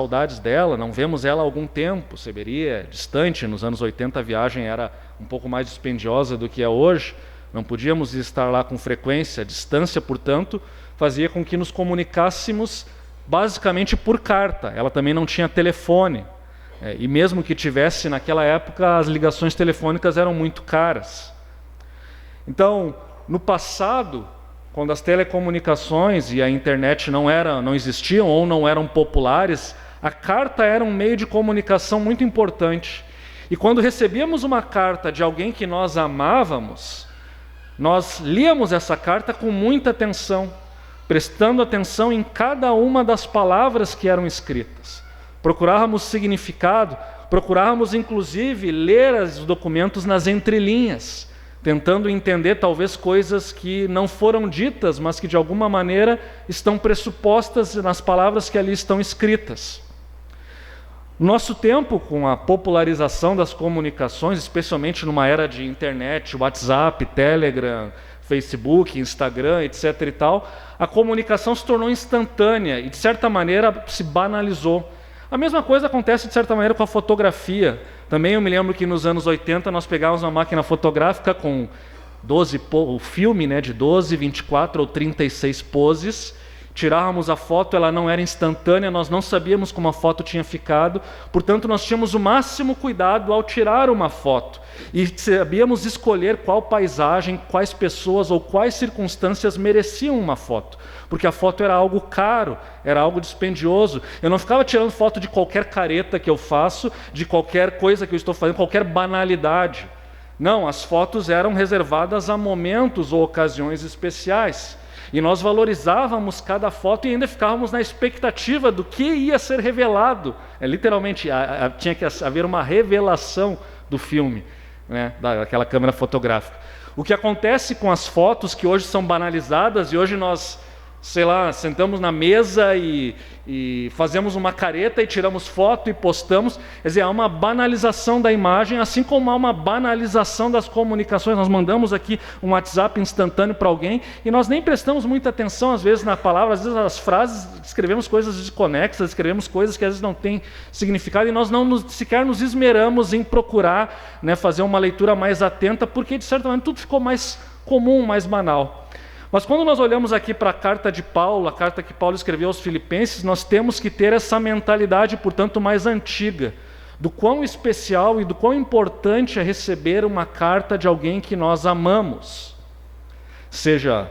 saudades dela, não vemos ela há algum tempo. Seberi é distante, nos anos 80 a viagem era um pouco mais dispendiosa do que é hoje, não podíamos estar lá com frequência, a distância, portanto, fazia com que nos comunicássemos basicamente por carta. Ela também não tinha telefone, e mesmo que tivesse, naquela época as ligações telefônicas eram muito caras. Então, no passado, quando as telecomunicações e a internet não existiam ou não eram populares, a carta era um meio de comunicação muito importante. E quando recebíamos uma carta de alguém que nós amávamos, nós líamos essa carta com muita atenção, prestando atenção em cada uma das palavras que eram escritas. Procurávamos significado, procurávamos inclusive ler os documentos nas entrelinhas, tentando entender talvez coisas que não foram ditas, mas que de alguma maneira estão pressupostas nas palavras que ali estão escritas. No nosso tempo, com a popularização das comunicações, especialmente numa era de internet, WhatsApp, Telegram, Facebook, Instagram, etc. e tal, a comunicação se tornou instantânea e, de certa maneira, se banalizou. A mesma coisa acontece, de certa maneira, com a fotografia. Também eu me lembro que nos anos 80 nós pegávamos uma máquina fotográfica com o filme, de 12, 24 ou 36 poses, tirávamos a foto, ela não era instantânea, nós não sabíamos como a foto tinha ficado, portanto nós tínhamos o máximo cuidado ao tirar uma foto e sabíamos escolher qual paisagem, quais pessoas ou quais circunstâncias mereciam uma foto, porque a foto era algo caro, era algo dispendioso. Eu não ficava tirando foto de qualquer careta que eu faço, de qualquer coisa que eu estou fazendo, qualquer banalidade. Não, as fotos eram reservadas a momentos ou ocasiões especiais. E nós valorizávamos cada foto e ainda ficávamos na expectativa do que ia ser revelado. Literalmente, tinha que haver uma revelação do filme, daquela câmera fotográfica. O que acontece com as fotos que hoje são banalizadas e hoje nós, sentamos na mesa e fazemos uma careta e tiramos foto e postamos. Quer dizer, há uma banalização da imagem, assim como há uma banalização das comunicações. Nós mandamos aqui um WhatsApp instantâneo para alguém e nós nem prestamos muita atenção, às vezes, na palavra, às vezes nas frases, escrevemos coisas desconexas, escrevemos coisas que às vezes não têm significado e nós não sequer nos esmeramos em procurar fazer uma leitura mais atenta, porque, de certa maneira, tudo ficou mais comum, mais banal. Mas quando nós olhamos aqui para a carta de Paulo, a carta que Paulo escreveu aos Filipenses, nós temos que ter essa mentalidade, portanto, mais antiga, do quão especial e do quão importante é receber uma carta de alguém que nós amamos. Seja,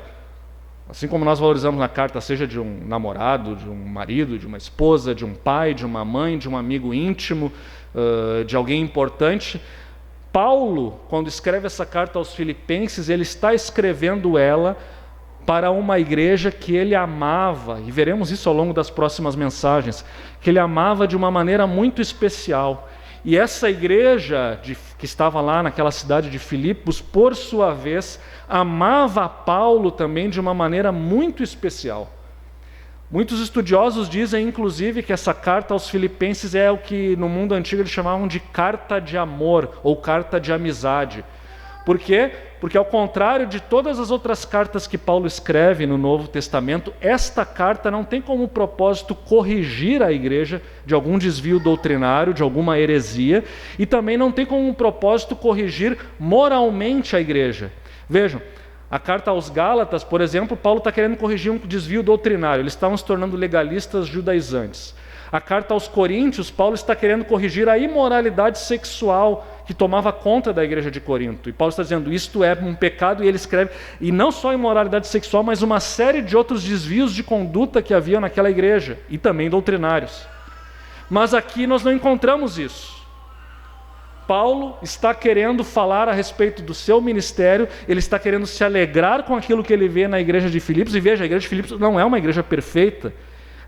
assim como nós valorizamos na carta, seja de um namorado, de um marido, de uma esposa, de um pai, de uma mãe, de um amigo íntimo, de alguém importante. Paulo, quando escreve essa carta aos Filipenses, ele está escrevendo ela para uma igreja que ele amava, e veremos isso ao longo das próximas mensagens, que ele amava de uma maneira muito especial. E essa igreja que estava lá naquela cidade de Filipos, por sua vez, amava Paulo também de uma maneira muito especial. Muitos estudiosos dizem, inclusive, que essa carta aos Filipenses é o que no mundo antigo eles chamavam de carta de amor ou carta de amizade. Por quê? Porque, ao contrário de todas as outras cartas que Paulo escreve no Novo Testamento, esta carta não tem como propósito corrigir a igreja de algum desvio doutrinário, de alguma heresia, e também não tem como propósito corrigir moralmente a igreja. Vejam, a carta aos Gálatas, por exemplo, Paulo está querendo corrigir um desvio doutrinário, eles estavam se tornando legalistas judaizantes. A carta aos Coríntios, Paulo está querendo corrigir a imoralidade sexual que tomava conta da igreja de Corinto. E Paulo está dizendo, isto é um pecado, e ele escreve, e não só a imoralidade sexual, mas uma série de outros desvios de conduta que havia naquela igreja, e também doutrinários. Mas aqui nós não encontramos isso. Paulo está querendo falar a respeito do seu ministério, ele está querendo se alegrar com aquilo que ele vê na igreja de Filipos, e veja, a igreja de Filipos não é uma igreja perfeita.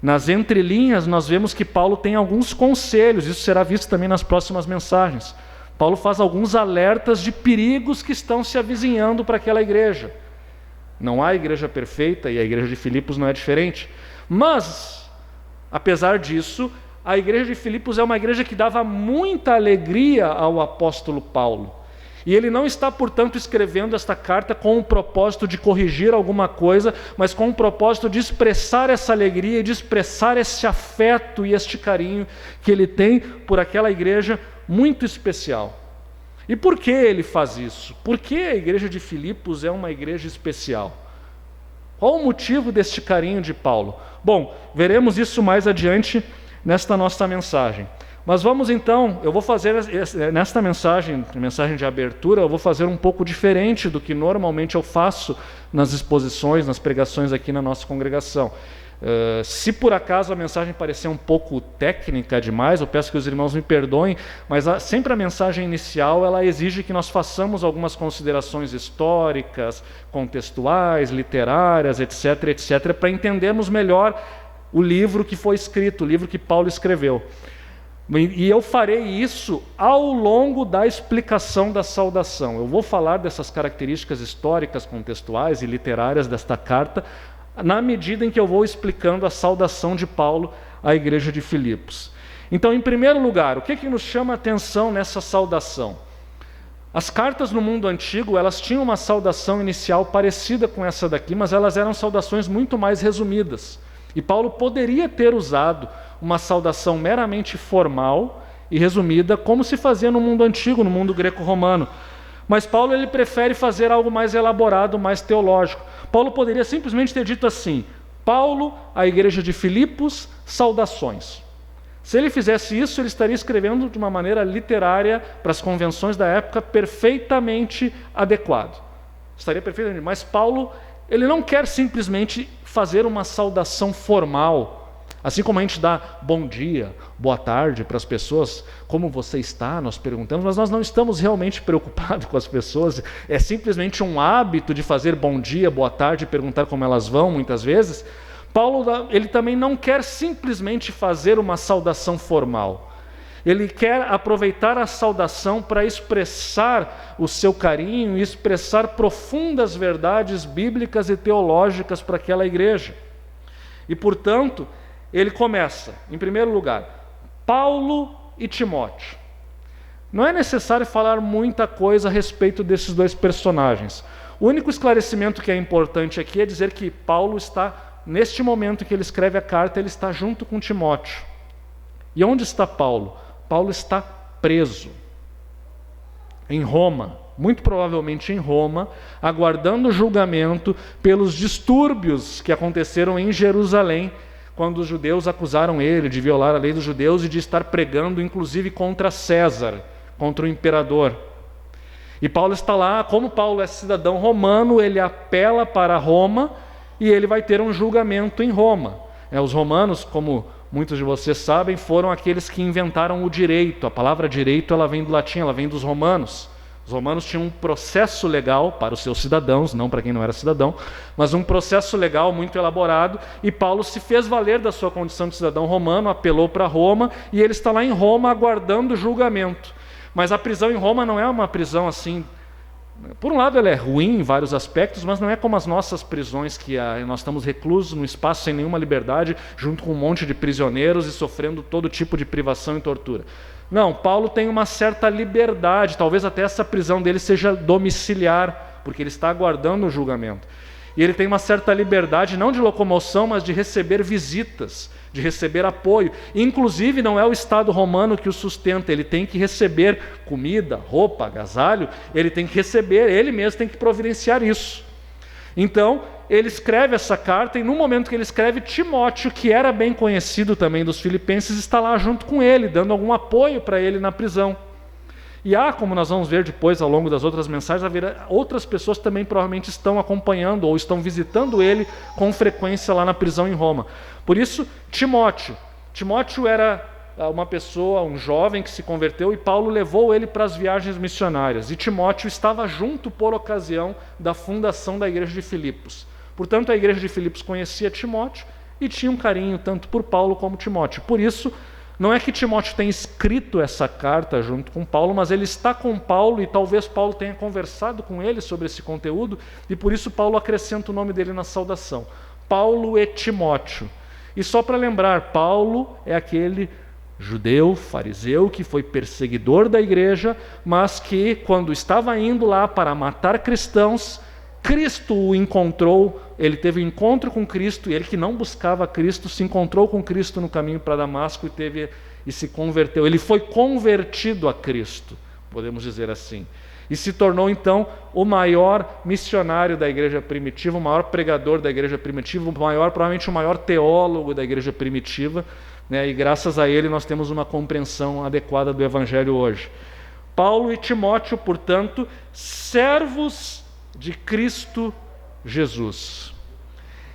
Nas entrelinhas nós vemos que Paulo tem alguns conselhos, isso será visto também nas próximas mensagens. Paulo faz alguns alertas de perigos que estão se avizinhando para aquela igreja. Não há igreja perfeita e a igreja de Filipos não é diferente. Mas, apesar disso, a igreja de Filipos é uma igreja que dava muita alegria ao apóstolo Paulo. E ele não está, portanto, escrevendo esta carta com o propósito de corrigir alguma coisa, mas com o propósito de expressar essa alegria e de expressar esse afeto e este carinho que ele tem por aquela igreja muito especial. E por que ele faz isso? Por que a igreja de Filipos é uma igreja especial? Qual o motivo deste carinho de Paulo? Bom, veremos isso mais adiante nesta nossa mensagem. Mas vamos então, eu vou fazer nesta mensagem de abertura, eu vou fazer um pouco diferente do que normalmente eu faço nas exposições, nas pregações aqui na nossa congregação. Se por acaso a mensagem parecer um pouco técnica demais, eu peço que os irmãos me perdoem, mas sempre a mensagem inicial ela exige que nós façamos algumas considerações históricas, contextuais, literárias, etc., etc., para entendermos melhor o livro que foi escrito, o livro que Paulo escreveu. E eu farei isso ao longo da explicação da saudação. Eu vou falar dessas características históricas, contextuais e literárias desta carta, na medida em que eu vou explicando a saudação de Paulo à igreja de Filipos. Então, em primeiro lugar, o que nos chama a atenção nessa saudação? As cartas no mundo antigo, elas tinham uma saudação inicial parecida com essa daqui, mas elas eram saudações muito mais resumidas. E Paulo poderia ter usado uma saudação meramente formal e resumida, como se fazia no mundo antigo, no mundo greco-romano. Mas Paulo ele prefere fazer algo mais elaborado, mais teológico. Paulo poderia simplesmente ter dito assim: Paulo, à igreja de Filipos, saudações. Se ele fizesse isso, ele estaria escrevendo de uma maneira literária para as convenções da época, perfeitamente adequado. Estaria perfeitamente. Mas Paulo, ele não quer simplesmente fazer uma saudação formal. Assim como a gente dá bom dia, boa tarde para as pessoas, como você está, nós perguntamos, mas nós não estamos realmente preocupados com as pessoas, é simplesmente um hábito de fazer bom dia, boa tarde, perguntar como elas vão, muitas vezes. Paulo, ele também não quer simplesmente fazer uma saudação formal. Ele quer aproveitar a saudação para expressar o seu carinho e expressar profundas verdades bíblicas e teológicas para aquela igreja. E, portanto, ele começa, em primeiro lugar, Paulo e Timóteo. Não é necessário falar muita coisa a respeito desses dois personagens. O único esclarecimento que é importante aqui é dizer que Paulo está, neste momento que ele escreve a carta, ele está junto com Timóteo. E onde está Paulo? Paulo está preso em Roma, muito provavelmente em Roma, aguardando julgamento pelos distúrbios que aconteceram em Jerusalém, quando os judeus acusaram ele de violar a lei dos judeus e de estar pregando, inclusive, contra César, contra o imperador. E Paulo está lá, como Paulo é cidadão romano, ele apela para Roma e ele vai ter um julgamento em Roma. Os romanos, como muitos de vocês sabem, foram aqueles que inventaram o direito. A palavra direito ela vem do latim, ela vem dos romanos. Os romanos tinham um processo legal para os seus cidadãos, não para quem não era cidadão, mas um processo legal muito elaborado, e Paulo se fez valer da sua condição de cidadão romano, apelou para Roma, e ele está lá em Roma aguardando o julgamento. Mas a prisão em Roma não é uma prisão assim... Por um lado ela é ruim em vários aspectos, mas não é como as nossas prisões, que nós estamos reclusos num espaço sem nenhuma liberdade, junto com um monte de prisioneiros e sofrendo todo tipo de privação e tortura. Não, Paulo tem uma certa liberdade, talvez até essa prisão dele seja domiciliar, porque ele está aguardando o julgamento. E ele tem uma certa liberdade, não de locomoção, mas de receber visitas, de receber apoio. Inclusive, não é o Estado romano que o sustenta, ele tem que receber comida, roupa, agasalho, ele tem que receber, ele mesmo tem que providenciar isso. Então, ele escreve essa carta, e no momento que ele escreve, Timóteo, que era bem conhecido também dos filipenses, está lá junto com ele, dando algum apoio para ele na prisão. E como nós vamos ver depois, ao longo das outras mensagens, outras pessoas também provavelmente estão acompanhando ou estão visitando ele com frequência lá na prisão em Roma. Por isso, Timóteo era uma pessoa, um jovem que se converteu, e Paulo levou ele para as viagens missionárias. E Timóteo estava junto por ocasião da fundação da igreja de Filipos. Portanto, a igreja de Filipos conhecia Timóteo e tinha um carinho tanto por Paulo como Timóteo. Por isso, não é que Timóteo tenha escrito essa carta junto com Paulo, mas ele está com Paulo, e talvez Paulo tenha conversado com ele sobre esse conteúdo, e por isso Paulo acrescenta o nome dele na saudação. Paulo e Timóteo. E só para lembrar, Paulo é aquele judeu, fariseu, que foi perseguidor da igreja, mas que quando estava indo lá para matar cristãos, Cristo o encontrou, ele teve um encontro com Cristo, e ele que não buscava Cristo, se encontrou com Cristo no caminho para Damasco e se converteu. Ele foi convertido a Cristo, podemos dizer assim. E se tornou então o maior missionário da igreja primitiva, o maior pregador da igreja primitiva, provavelmente o maior teólogo da igreja primitiva, né? E graças a ele nós temos uma compreensão adequada do evangelho hoje. Paulo e Timóteo, portanto, servos de Cristo Jesus.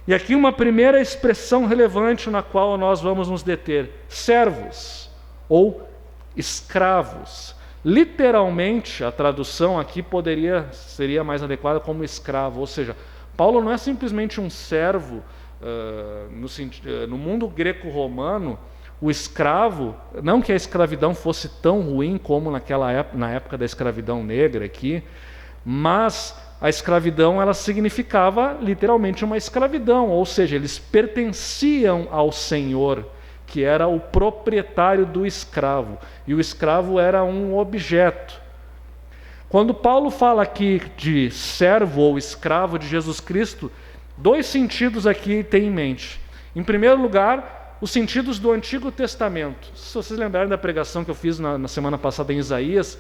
E aqui uma primeira expressão relevante na qual nós vamos nos deter: servos ou escravos. Literalmente, a tradução aqui seria mais adequada como escravo, ou seja, Paulo não é simplesmente um servo. No mundo greco-romano, o escravo, não que a escravidão fosse tão ruim como na época da escravidão negra aqui, mas a escravidão ela significava literalmente uma escravidão, ou seja, eles pertenciam ao senhor, que era o proprietário do escravo, e o escravo era um objeto. Quando Paulo fala aqui de servo ou escravo de Jesus Cristo, dois sentidos aqui tem em mente. Em primeiro lugar, os sentidos do Antigo Testamento. Se vocês lembrarem da pregação que eu fiz na semana passada em Isaías,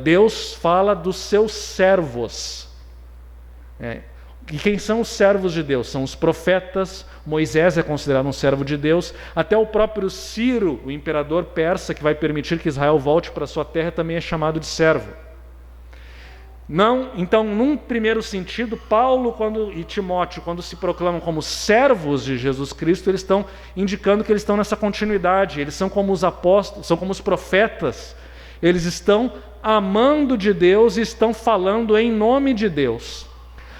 Deus fala dos seus servos. E quem são os servos de Deus? São os profetas. Moisés é considerado um servo de Deus. Até o próprio Ciro, o imperador persa, que vai permitir que Israel volte para sua terra, também é chamado de servo. Então, num primeiro sentido, Paulo e Timóteo, quando se proclamam como servos de Jesus Cristo, eles estão indicando que eles estão nessa continuidade. Eles são como os apóstolos, são como os profetas. Eles estão amando de Deus e estão falando em nome de Deus.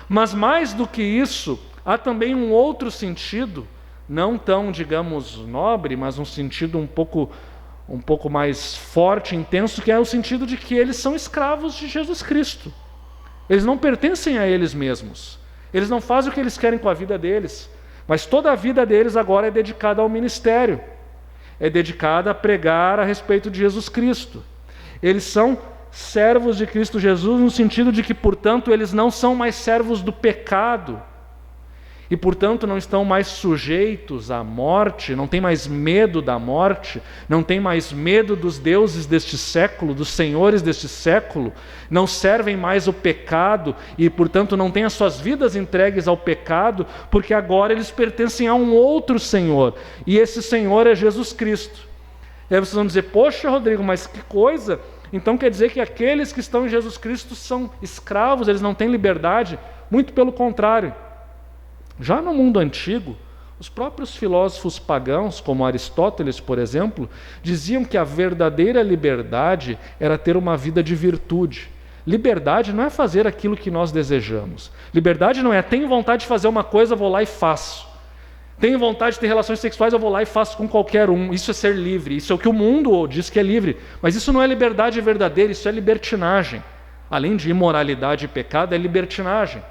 Mas mais do que isso, há também um outro sentido, não tão, digamos, nobre, mas um sentido um pouco mais forte, intenso, que é o sentido de que eles são escravos de Jesus Cristo. Eles não pertencem a eles mesmos. Eles não fazem o que eles querem com a vida deles, mas toda a vida deles agora é dedicada ao ministério, é dedicada a pregar a respeito de Jesus Cristo. Eles são servos de Cristo Jesus no sentido de que, portanto, eles não são mais servos do pecado e, portanto, não estão mais sujeitos à morte, não tem mais medo da morte, não tem mais medo dos deuses deste século, dos senhores deste século, não servem mais o pecado e, portanto, não têm as suas vidas entregues ao pecado, porque agora eles pertencem a um outro Senhor, e esse Senhor é Jesus Cristo. E aí vocês vão dizer: poxa, Rodrigo, mas que coisa! Então quer dizer que aqueles que estão em Jesus Cristo são escravos, eles não têm liberdade? Muito pelo contrário. Já no mundo antigo, os próprios filósofos pagãos, como Aristóteles, por exemplo, diziam que a verdadeira liberdade era ter uma vida de virtude. Liberdade não é fazer aquilo que nós desejamos. Liberdade não é: tenho vontade de fazer uma coisa, vou lá e faço. Tenho vontade de ter relações sexuais, eu vou lá e faço com qualquer um. Isso é ser livre. Isso é o que o mundo diz que é livre. Mas isso não é liberdade verdadeira, isso é libertinagem. Além de imoralidade e pecado, é libertinagem.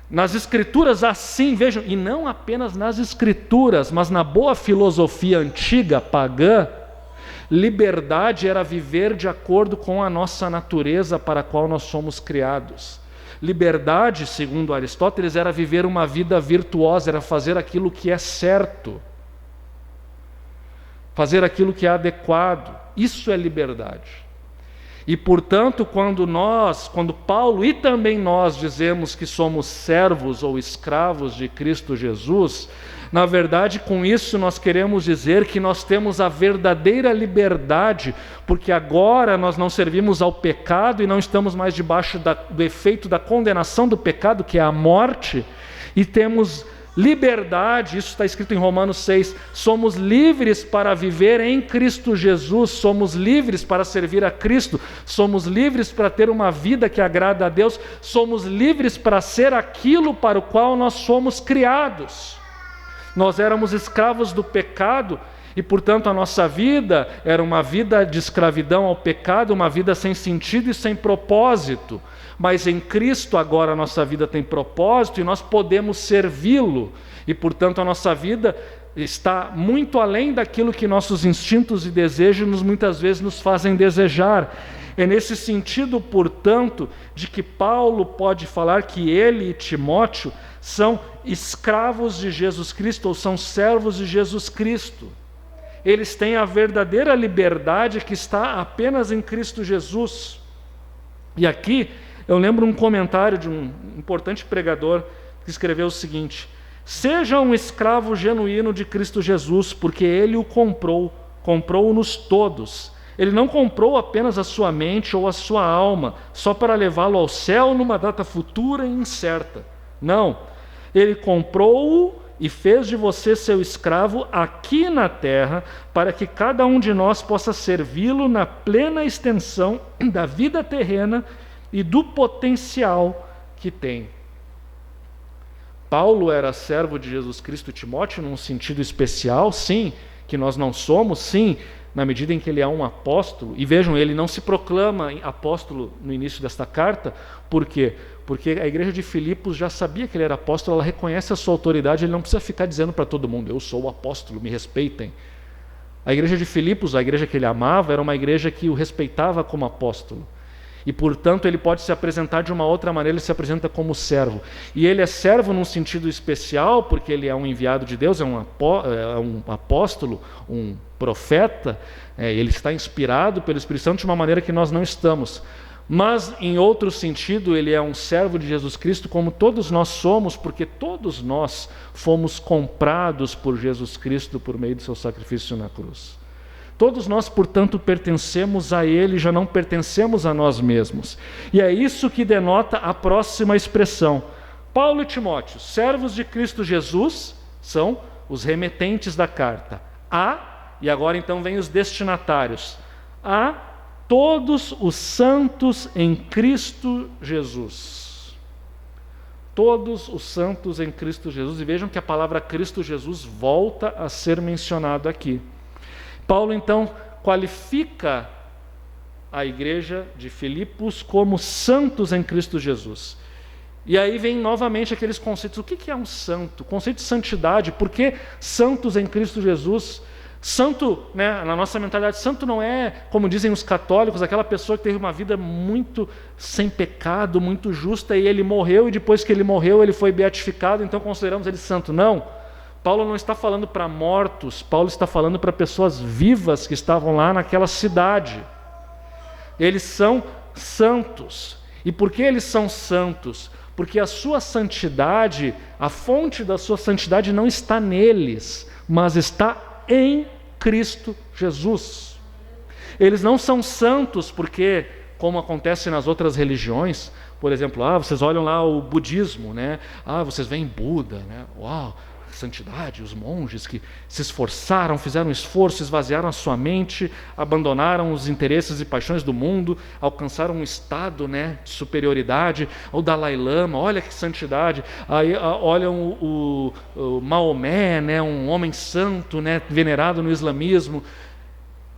Nas Escrituras, assim, vejam, e não apenas nas Escrituras, mas na boa filosofia antiga, pagã, liberdade era viver de acordo com a nossa natureza para a qual nós somos criados. Liberdade, segundo Aristóteles, era viver uma vida virtuosa, era fazer aquilo que é certo, fazer aquilo que é adequado. Isso é liberdade. E, portanto, quando Paulo e também nós dizemos que somos servos ou escravos de Cristo Jesus, na verdade, com isso nós queremos dizer que nós temos a verdadeira liberdade, porque agora nós não servimos ao pecado e não estamos mais debaixo do efeito da condenação do pecado, que é a morte, e temos liberdade. Isso está escrito em Romanos 6, somos livres para viver em Cristo Jesus, somos livres para servir a Cristo, somos livres para ter uma vida que agrada a Deus, somos livres para ser aquilo para o qual nós somos criados. Nós éramos escravos do pecado e, portanto, a nossa vida era uma vida de escravidão ao pecado, uma vida sem sentido e sem propósito. Mas em Cristo agora a nossa vida tem propósito e nós podemos servi-lo. E, portanto, a nossa vida está muito além daquilo que nossos instintos e desejos muitas vezes nos fazem desejar. É nesse sentido, portanto, de que Paulo pode falar que ele e Timóteo são escravos de Jesus Cristo, ou são servos de Jesus Cristo. Eles têm a verdadeira liberdade que está apenas em Cristo Jesus. E aqui eu lembro um comentário de um importante pregador que escreveu o seguinte: seja um escravo genuíno de Cristo Jesus, porque Ele o comprou-nos todos. Ele não comprou apenas a sua mente ou a sua alma, só para levá-lo ao céu numa data futura e incerta. Não, Ele comprou-o e fez de você seu escravo aqui na terra, para que cada um de nós possa servi-lo na plena extensão da vida terrena e do potencial que tem. Paulo era servo de Jesus Cristo e Timóteo num sentido especial, sim, que nós não somos, sim, na medida em que ele é um apóstolo. E vejam, ele não se proclama apóstolo no início desta carta. Por quê? Porque a igreja de Filipos já sabia que ele era apóstolo, ela reconhece a sua autoridade, ele não precisa ficar dizendo para todo mundo: eu sou o apóstolo, me respeitem. A igreja de Filipos, a igreja que ele amava, era uma igreja que o respeitava como apóstolo. E, portanto, ele pode se apresentar de uma outra maneira, ele se apresenta como servo. E ele é servo num sentido especial, porque ele é um enviado de Deus, é um apóstolo, um profeta, ele está inspirado pelo Espírito Santo de uma maneira que nós não estamos. Mas, em outro sentido, ele é um servo de Jesus Cristo, como todos nós somos, porque todos nós fomos comprados por Jesus Cristo por meio do seu sacrifício na cruz. Todos nós, portanto, pertencemos a Ele, já não pertencemos a nós mesmos. E é isso que denota a próxima expressão. Paulo e Timóteo, servos de Cristo Jesus, são os remetentes da carta. E agora então vem os destinatários. A todos os santos em Cristo Jesus. Todos os santos em Cristo Jesus. E vejam que a palavra Cristo Jesus volta a ser mencionado aqui. Paulo, então, qualifica a igreja de Filipos como santos em Cristo Jesus. E aí vem novamente aqueles conceitos. O que é um santo? O conceito de santidade. Por que santos em Cristo Jesus? Santo, né, na nossa mentalidade, santo não é, como dizem os católicos, aquela pessoa que teve uma vida muito sem pecado, muito justa, e ele morreu, e depois que ele morreu, ele foi beatificado, então consideramos ele santo. Não. Paulo não está falando para mortos, Paulo está falando para pessoas vivas que estavam lá naquela cidade. Eles são santos. E por que eles são santos? Porque a sua santidade, a fonte da sua santidade não está neles, mas está em Cristo Jesus. Eles não são santos porque, como acontece nas outras religiões, por exemplo, vocês olham lá o budismo, né? Vocês veem Buda, né? Uau! Santidade, os monges que se esforçaram, fizeram um esforço, esvaziaram a sua mente, abandonaram os interesses e paixões do mundo, alcançaram um estado, né, de superioridade. O Dalai Lama, olha que santidade. Aí olham o Maomé, né, um homem santo, né, venerado no islamismo.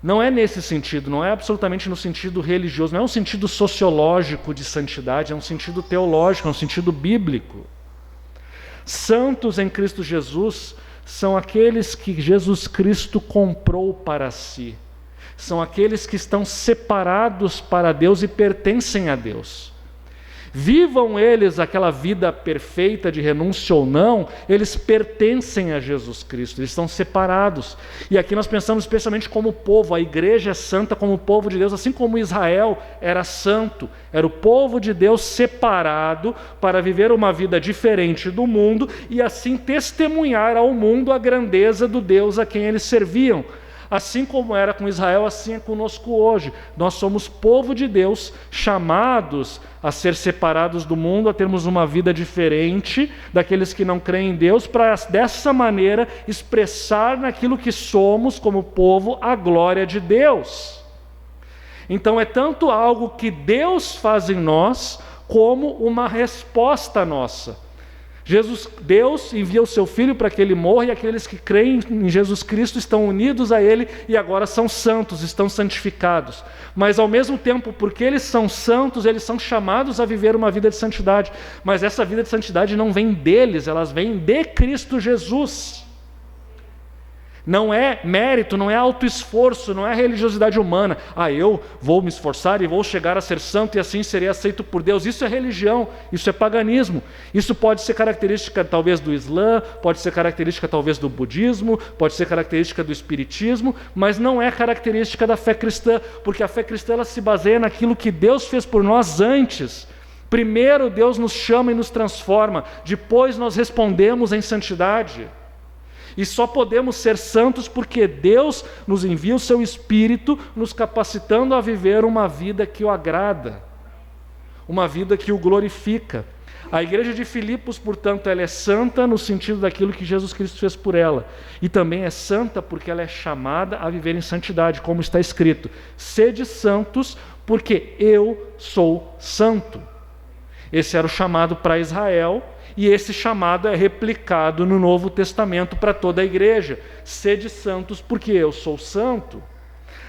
Não é nesse sentido, não é absolutamente no sentido religioso, não é um sentido sociológico de santidade, é um sentido teológico, é um sentido bíblico. Santos em Cristo Jesus são aqueles que Jesus Cristo comprou para si. São aqueles que estão separados para Deus e pertencem a Deus. Vivam eles aquela vida perfeita de renúncia ou não, eles pertencem a Jesus Cristo, eles estão separados. E aqui nós pensamos especialmente como povo, a igreja é santa como o povo de Deus, assim como Israel era santo, era o povo de Deus separado para viver uma vida diferente do mundo e assim testemunhar ao mundo a grandeza do Deus a quem eles serviam. Assim como era com Israel, assim é conosco hoje. Nós somos povo de Deus, chamados a ser separados do mundo, a termos uma vida diferente daqueles que não creem em Deus, para dessa maneira expressar naquilo que somos como povo a glória de Deus. Então é tanto algo que Deus faz em nós, como uma resposta nossa. Deus envia o seu Filho para que Ele morra, e aqueles que creem em Jesus Cristo estão unidos a Ele e agora são santos, estão santificados. Mas ao mesmo tempo, porque eles são santos, eles são chamados a viver uma vida de santidade. Mas essa vida de santidade não vem deles, elas vêm de Cristo Jesus. Não é mérito, não é autoesforço, não é religiosidade humana. Eu vou me esforçar e vou chegar a ser santo e assim serei aceito por Deus. Isso é religião, isso é paganismo. Isso pode ser característica talvez do Islã, pode ser característica talvez do budismo, pode ser característica do espiritismo, mas não é característica da fé cristã, porque a fé cristã ela se baseia naquilo que Deus fez por nós antes. Primeiro Deus nos chama e nos transforma, depois nós respondemos em santidade. E só podemos ser santos porque Deus nos envia o seu Espírito, nos capacitando a viver uma vida que o agrada, uma vida que o glorifica. A igreja de Filipos, portanto, ela é santa no sentido daquilo que Jesus Cristo fez por ela. E também é santa porque ela é chamada a viver em santidade, como está escrito: sede santos, porque eu sou santo. Esse era o chamado para Israel, e esse chamado é replicado no Novo Testamento para toda a igreja. Sede santos, porque eu sou santo.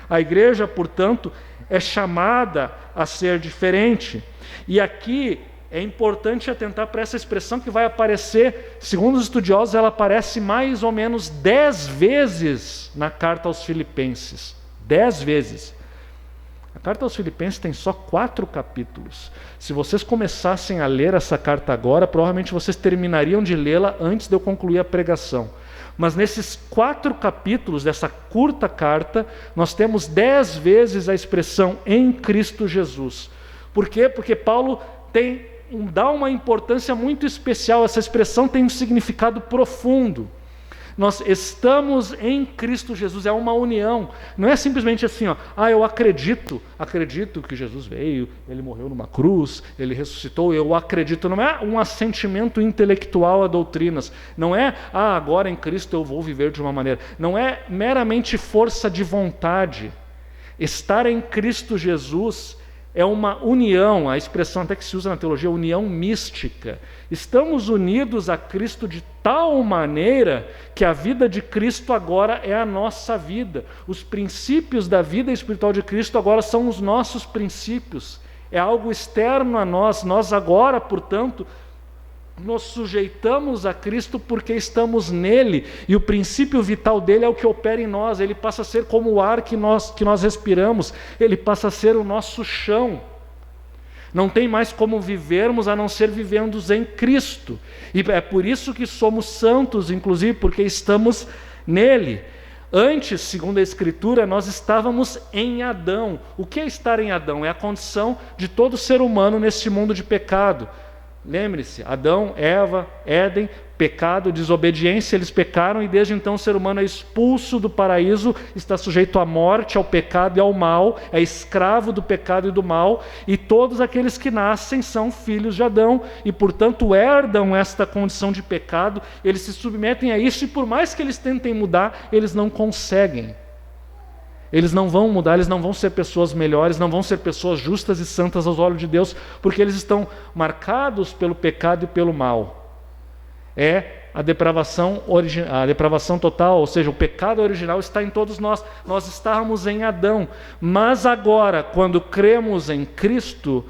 A igreja, portanto, é chamada a ser diferente. E aqui é importante atentar para essa expressão que vai aparecer, segundo os estudiosos, ela aparece mais ou menos 10 vezes na carta aos Filipenses. 10 vezes. A carta aos Filipenses tem só 4 capítulos. Se vocês começassem a ler essa carta agora, provavelmente vocês terminariam de lê-la antes de eu concluir a pregação. Mas nesses 4 capítulos dessa curta carta, nós temos 10 vezes a expressão em Cristo Jesus. Por quê? Porque Paulo dá uma importância muito especial. Essa expressão tem um significado profundo. Nós estamos em Cristo Jesus, é uma união. Não é simplesmente assim, eu acredito que Jesus veio, Ele morreu numa cruz, Ele ressuscitou, eu acredito. Não é um assentimento intelectual a doutrinas. Não é, agora em Cristo eu vou viver de uma maneira. Não é meramente força de vontade. Estar em Cristo Jesus é uma união, a expressão até que se usa na teologia, união mística. Estamos unidos a Cristo de tal maneira que a vida de Cristo agora é a nossa vida. Os princípios da vida espiritual de Cristo agora são os nossos princípios. É algo externo a nós. Nós agora, portanto, nos sujeitamos a Cristo porque estamos nele, e o princípio vital dele é o que opera em nós. Ele passa a ser como o ar que nós respiramos, ele passa a ser o nosso chão. Não tem mais como vivermos a não ser vivendo em Cristo, e é por isso que somos santos, inclusive porque estamos nele. Antes, segundo a Escritura, nós estávamos em Adão. O que é estar em Adão? É a condição de todo ser humano neste mundo de pecado. Lembre-se, Adão, Eva, Éden, pecado, desobediência, eles pecaram e desde então o ser humano é expulso do paraíso, está sujeito à morte, ao pecado e ao mal, é escravo do pecado e do mal, e todos aqueles que nascem são filhos de Adão e, portanto, herdam esta condição de pecado, eles se submetem a isso e por mais que eles tentem mudar, eles não conseguem. Eles não vão mudar, eles não vão ser pessoas melhores, não vão ser pessoas justas e santas aos olhos de Deus, porque eles estão marcados pelo pecado e pelo mal. É a depravação total, ou seja, o pecado original está em todos nós. Nós estávamos em Adão, mas agora, quando cremos em Cristo,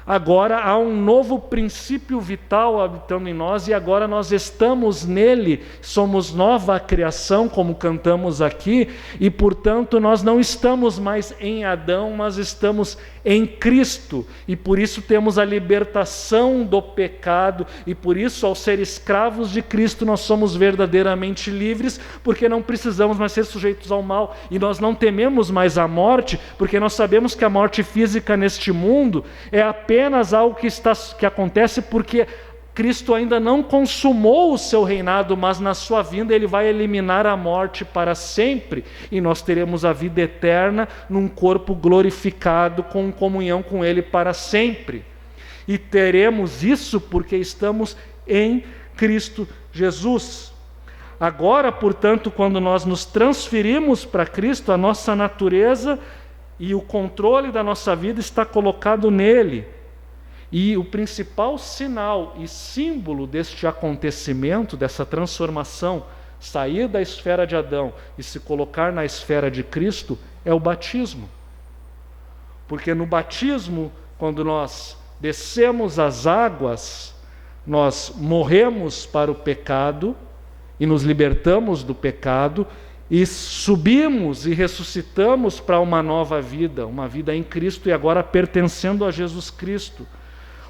agora há um novo princípio vital habitando em nós e agora nós estamos nele, somos nova criação, como cantamos aqui, e portanto nós não estamos mais em Adão, mas estamos em Cristo, e por isso temos a libertação do pecado, e por isso, ao ser escravos de Cristo, nós somos verdadeiramente livres, porque não precisamos mais ser sujeitos ao mal, e nós não tememos mais a morte, porque nós sabemos que a morte física neste mundo é apenas algo que acontece porque Cristo ainda não consumou o seu reinado, mas na sua vinda ele vai eliminar a morte para sempre, e nós teremos a vida eterna num corpo glorificado, com comunhão com ele para sempre. E teremos isso porque estamos em Cristo Jesus. Agora, portanto, quando nós nos transferimos para Cristo, a nossa natureza e o controle da nossa vida está colocado nele. E o principal sinal e símbolo deste acontecimento, dessa transformação, sair da esfera de Adão e se colocar na esfera de Cristo, é o batismo. Porque no batismo, quando nós descemos as águas, nós morremos para o pecado e nos libertamos do pecado, e subimos e ressuscitamos para uma nova vida, uma vida em Cristo e agora pertencendo a Jesus Cristo.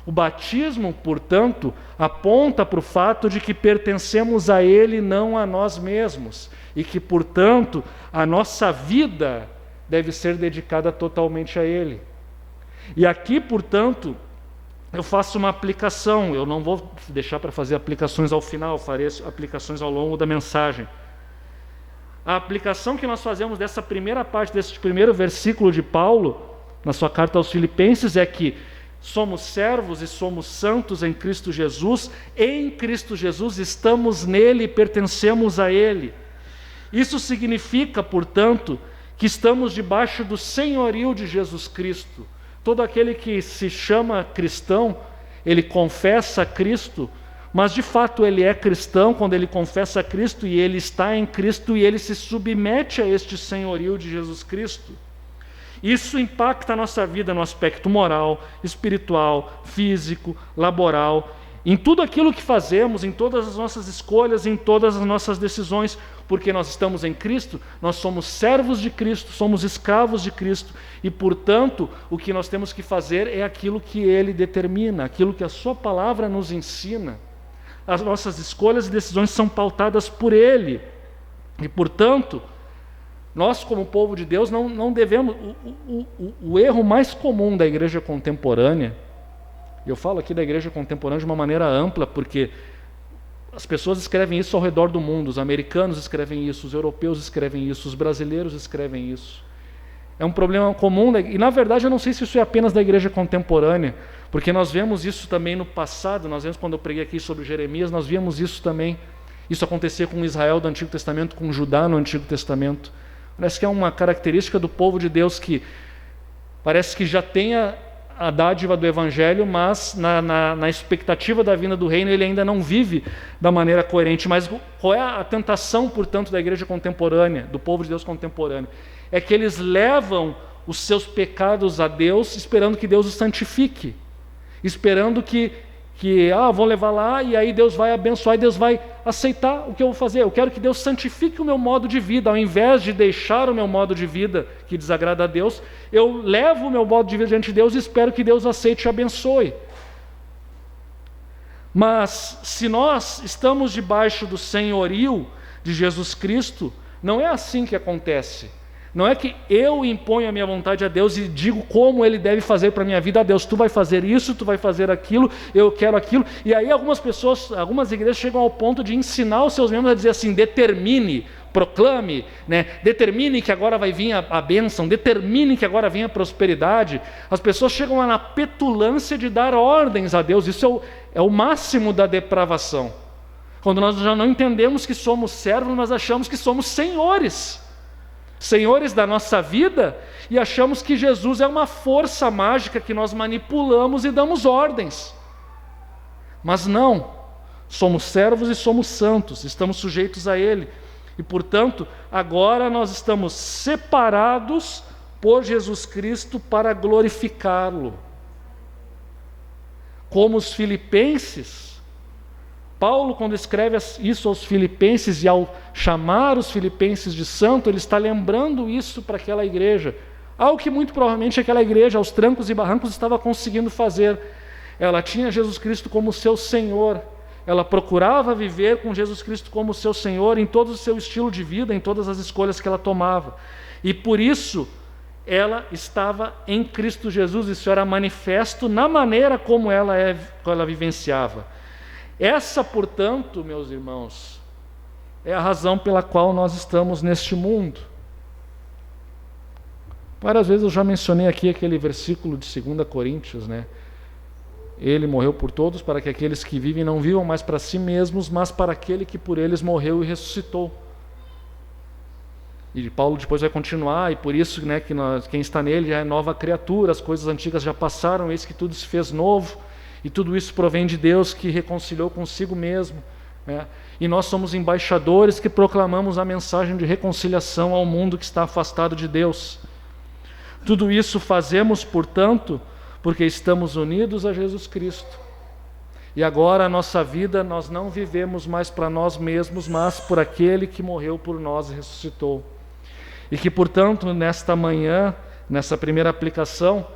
O batismo, portanto, aponta para o fato de que pertencemos a Ele, não a nós mesmos, e que, portanto, a nossa vida deve ser dedicada totalmente a Ele. E aqui, portanto, eu faço uma aplicação. Eu não vou deixar para fazer aplicações ao final, farei aplicações ao longo da mensagem. A aplicação que nós fazemos dessa primeira parte, desse primeiro versículo de Paulo, na sua carta aos Filipenses, é que somos servos e somos santos em Cristo Jesus. Em Cristo Jesus estamos nele e pertencemos a Ele. Isso significa, portanto, que estamos debaixo do senhorio de Jesus Cristo. Todo aquele que se chama cristão, ele confessa Cristo, mas de fato ele é cristão quando ele confessa Cristo e ele está em Cristo e ele se submete a este senhorio de Jesus Cristo. Isso impacta a nossa vida no aspecto moral, espiritual, físico, laboral, em tudo aquilo que fazemos, em todas as nossas escolhas, em todas as nossas decisões, porque nós estamos em Cristo, nós somos servos de Cristo, somos escravos de Cristo, e portanto, o que nós temos que fazer é aquilo que Ele determina, aquilo que a Sua palavra nos ensina. As nossas escolhas e decisões são pautadas por Ele, e portanto, nós como povo de Deus não devemos... O erro mais comum da igreja contemporânea, eu falo aqui da igreja contemporânea de uma maneira ampla, porque as pessoas escrevem isso ao redor do mundo, os americanos escrevem isso, os europeus escrevem isso, os brasileiros escrevem isso. É um problema comum, e na verdade eu não sei se isso é apenas da igreja contemporânea, porque nós vemos isso também no passado, nós vemos quando eu preguei aqui sobre Jeremias, nós vimos isso também. Isso acontecia com Israel do Antigo Testamento, com Judá no Antigo Testamento. Parece que é uma característica do povo de Deus que parece que já tem a dádiva do Evangelho, mas na expectativa da vinda do reino ele ainda não vive da maneira coerente. Mas qual é a tentação, portanto, da igreja contemporânea, do povo de Deus contemporâneo? É que eles levam os seus pecados a Deus esperando que Deus os santifique, esperando que vou levar lá e aí Deus vai abençoar e Deus vai aceitar o que eu vou fazer. Eu quero que Deus santifique o meu modo de vida. Ao invés de deixar o meu modo de vida que desagrada a Deus, eu levo o meu modo de vida diante de Deus e espero que Deus aceite e abençoe. Mas se nós estamos debaixo do senhorio de Jesus Cristo, não é assim que acontece. Não é que eu imponho a minha vontade a Deus e digo como Ele deve fazer para a minha vida. Deus, tu vai fazer isso, tu vai fazer aquilo, eu quero aquilo. E aí algumas igrejas chegam ao ponto de ensinar os seus membros a dizer assim: determine, proclame, determine que agora vai vir a bênção, determine que agora vem a prosperidade. As pessoas chegam lá na petulância de dar ordens a Deus. Isso é o máximo da depravação. Quando nós já não entendemos que somos servos, nós achamos que somos senhores da nossa vida, e achamos que Jesus é uma força mágica que nós manipulamos e damos ordens. Mas não, somos servos e somos santos, estamos sujeitos a Ele, e portanto, agora nós estamos separados por Jesus Cristo para glorificá-lo. Como os filipenses, Paulo, quando escreve isso aos filipenses, e ao chamar os filipenses de santo, ele está lembrando isso para aquela igreja. Algo que muito provavelmente aquela igreja, aos trancos e barrancos, estava conseguindo fazer. Ela tinha Jesus Cristo como seu Senhor. Ela procurava viver com Jesus Cristo como seu Senhor em todo o seu estilo de vida, em todas as escolhas que ela tomava. E por isso, ela estava em Cristo Jesus. Isso era manifesto na maneira como ela vivenciava. Essa, portanto, meus irmãos, é a razão pela qual nós estamos neste mundo. Várias vezes eu já mencionei aqui aquele versículo de 2 Coríntios, Ele morreu por todos, para que aqueles que vivem não vivam mais para si mesmos, mas para aquele que por eles morreu e ressuscitou. E Paulo depois vai continuar, e por isso que quem está nele já é nova criatura, as coisas antigas já passaram, eis que tudo se fez novo. E tudo isso provém de Deus, que reconciliou consigo mesmo. E nós somos embaixadores que proclamamos a mensagem de reconciliação ao mundo que está afastado de Deus. Tudo isso fazemos, portanto, porque estamos unidos a Jesus Cristo. E agora a nossa vida nós não vivemos mais para nós mesmos, mas por aquele que morreu por nós e ressuscitou. E que, portanto, nesta manhã, nessa primeira aplicação,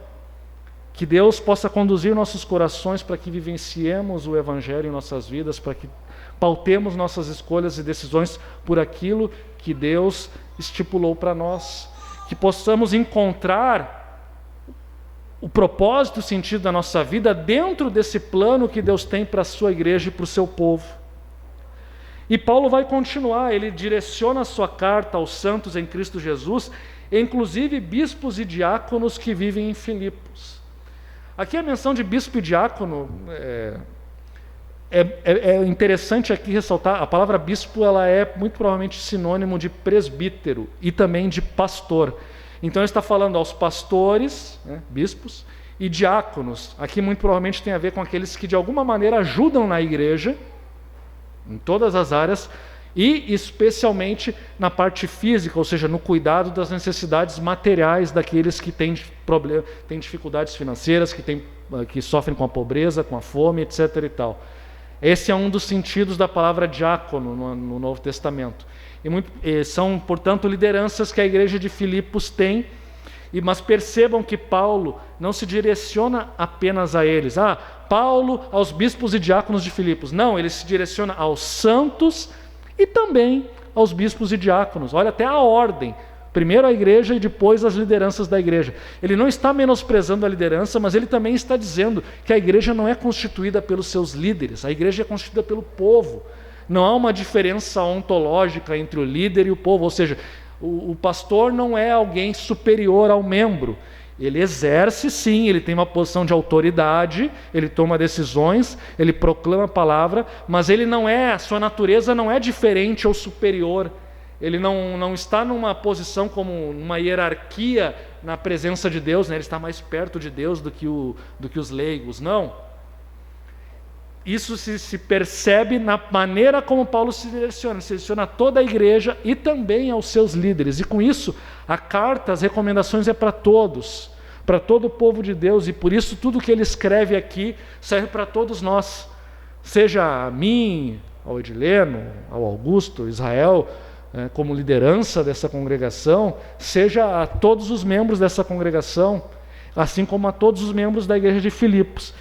que Deus possa conduzir nossos corações para que vivenciemos o Evangelho em nossas vidas, para que pautemos nossas escolhas e decisões por aquilo que Deus estipulou para nós. Que possamos encontrar o propósito, o sentido da nossa vida dentro desse plano que Deus tem para a sua igreja e para o seu povo. E Paulo vai continuar, ele direciona a sua carta aos santos em Cristo Jesus, inclusive bispos e diáconos que vivem em Filipos. Aqui a menção de bispo e diácono é interessante aqui ressaltar, a palavra bispo ela é muito provavelmente sinônimo de presbítero e também de pastor. Então ele está falando aos pastores, bispos, e diáconos. Aqui muito provavelmente tem a ver com aqueles que de alguma maneira ajudam na igreja, em todas as áreas, e especialmente na parte física, ou seja, no cuidado das necessidades materiais daqueles que têm dificuldades financeiras, que sofrem com a pobreza, com a fome, etc. e tal. Esse é um dos sentidos da palavra diácono no Novo Testamento. São, portanto, lideranças que a igreja de Filipos tem, mas percebam que Paulo não se direciona apenas a eles. Paulo aos bispos e diáconos de Filipos. Não, ele se direciona aos santos e também aos bispos e diáconos. Olha até a ordem. Primeiro a igreja e depois as lideranças da igreja. Ele não está menosprezando a liderança, mas ele também está dizendo que a igreja não é constituída pelos seus líderes. A igreja é constituída pelo povo. Não há uma diferença ontológica entre o líder e o povo, ou seja, o pastor não é alguém superior ao membro. Ele exerce sim, ele tem uma posição de autoridade, ele toma decisões, ele proclama a palavra, mas ele não é, a sua natureza não é diferente ou superior. Ele não está numa posição como numa hierarquia na presença de Deus, né? Ele está mais perto de Deus do que os leigos, não. Isso se percebe na maneira como Paulo se direciona a toda a igreja e também aos seus líderes. E com isso, a carta, as recomendações é para todos, para todo o povo de Deus, e por isso tudo que ele escreve aqui serve para todos nós, seja a mim, ao Edileno, ao Augusto, Israel, como liderança dessa congregação, seja a todos os membros dessa congregação, assim como a todos os membros da igreja de Filipos.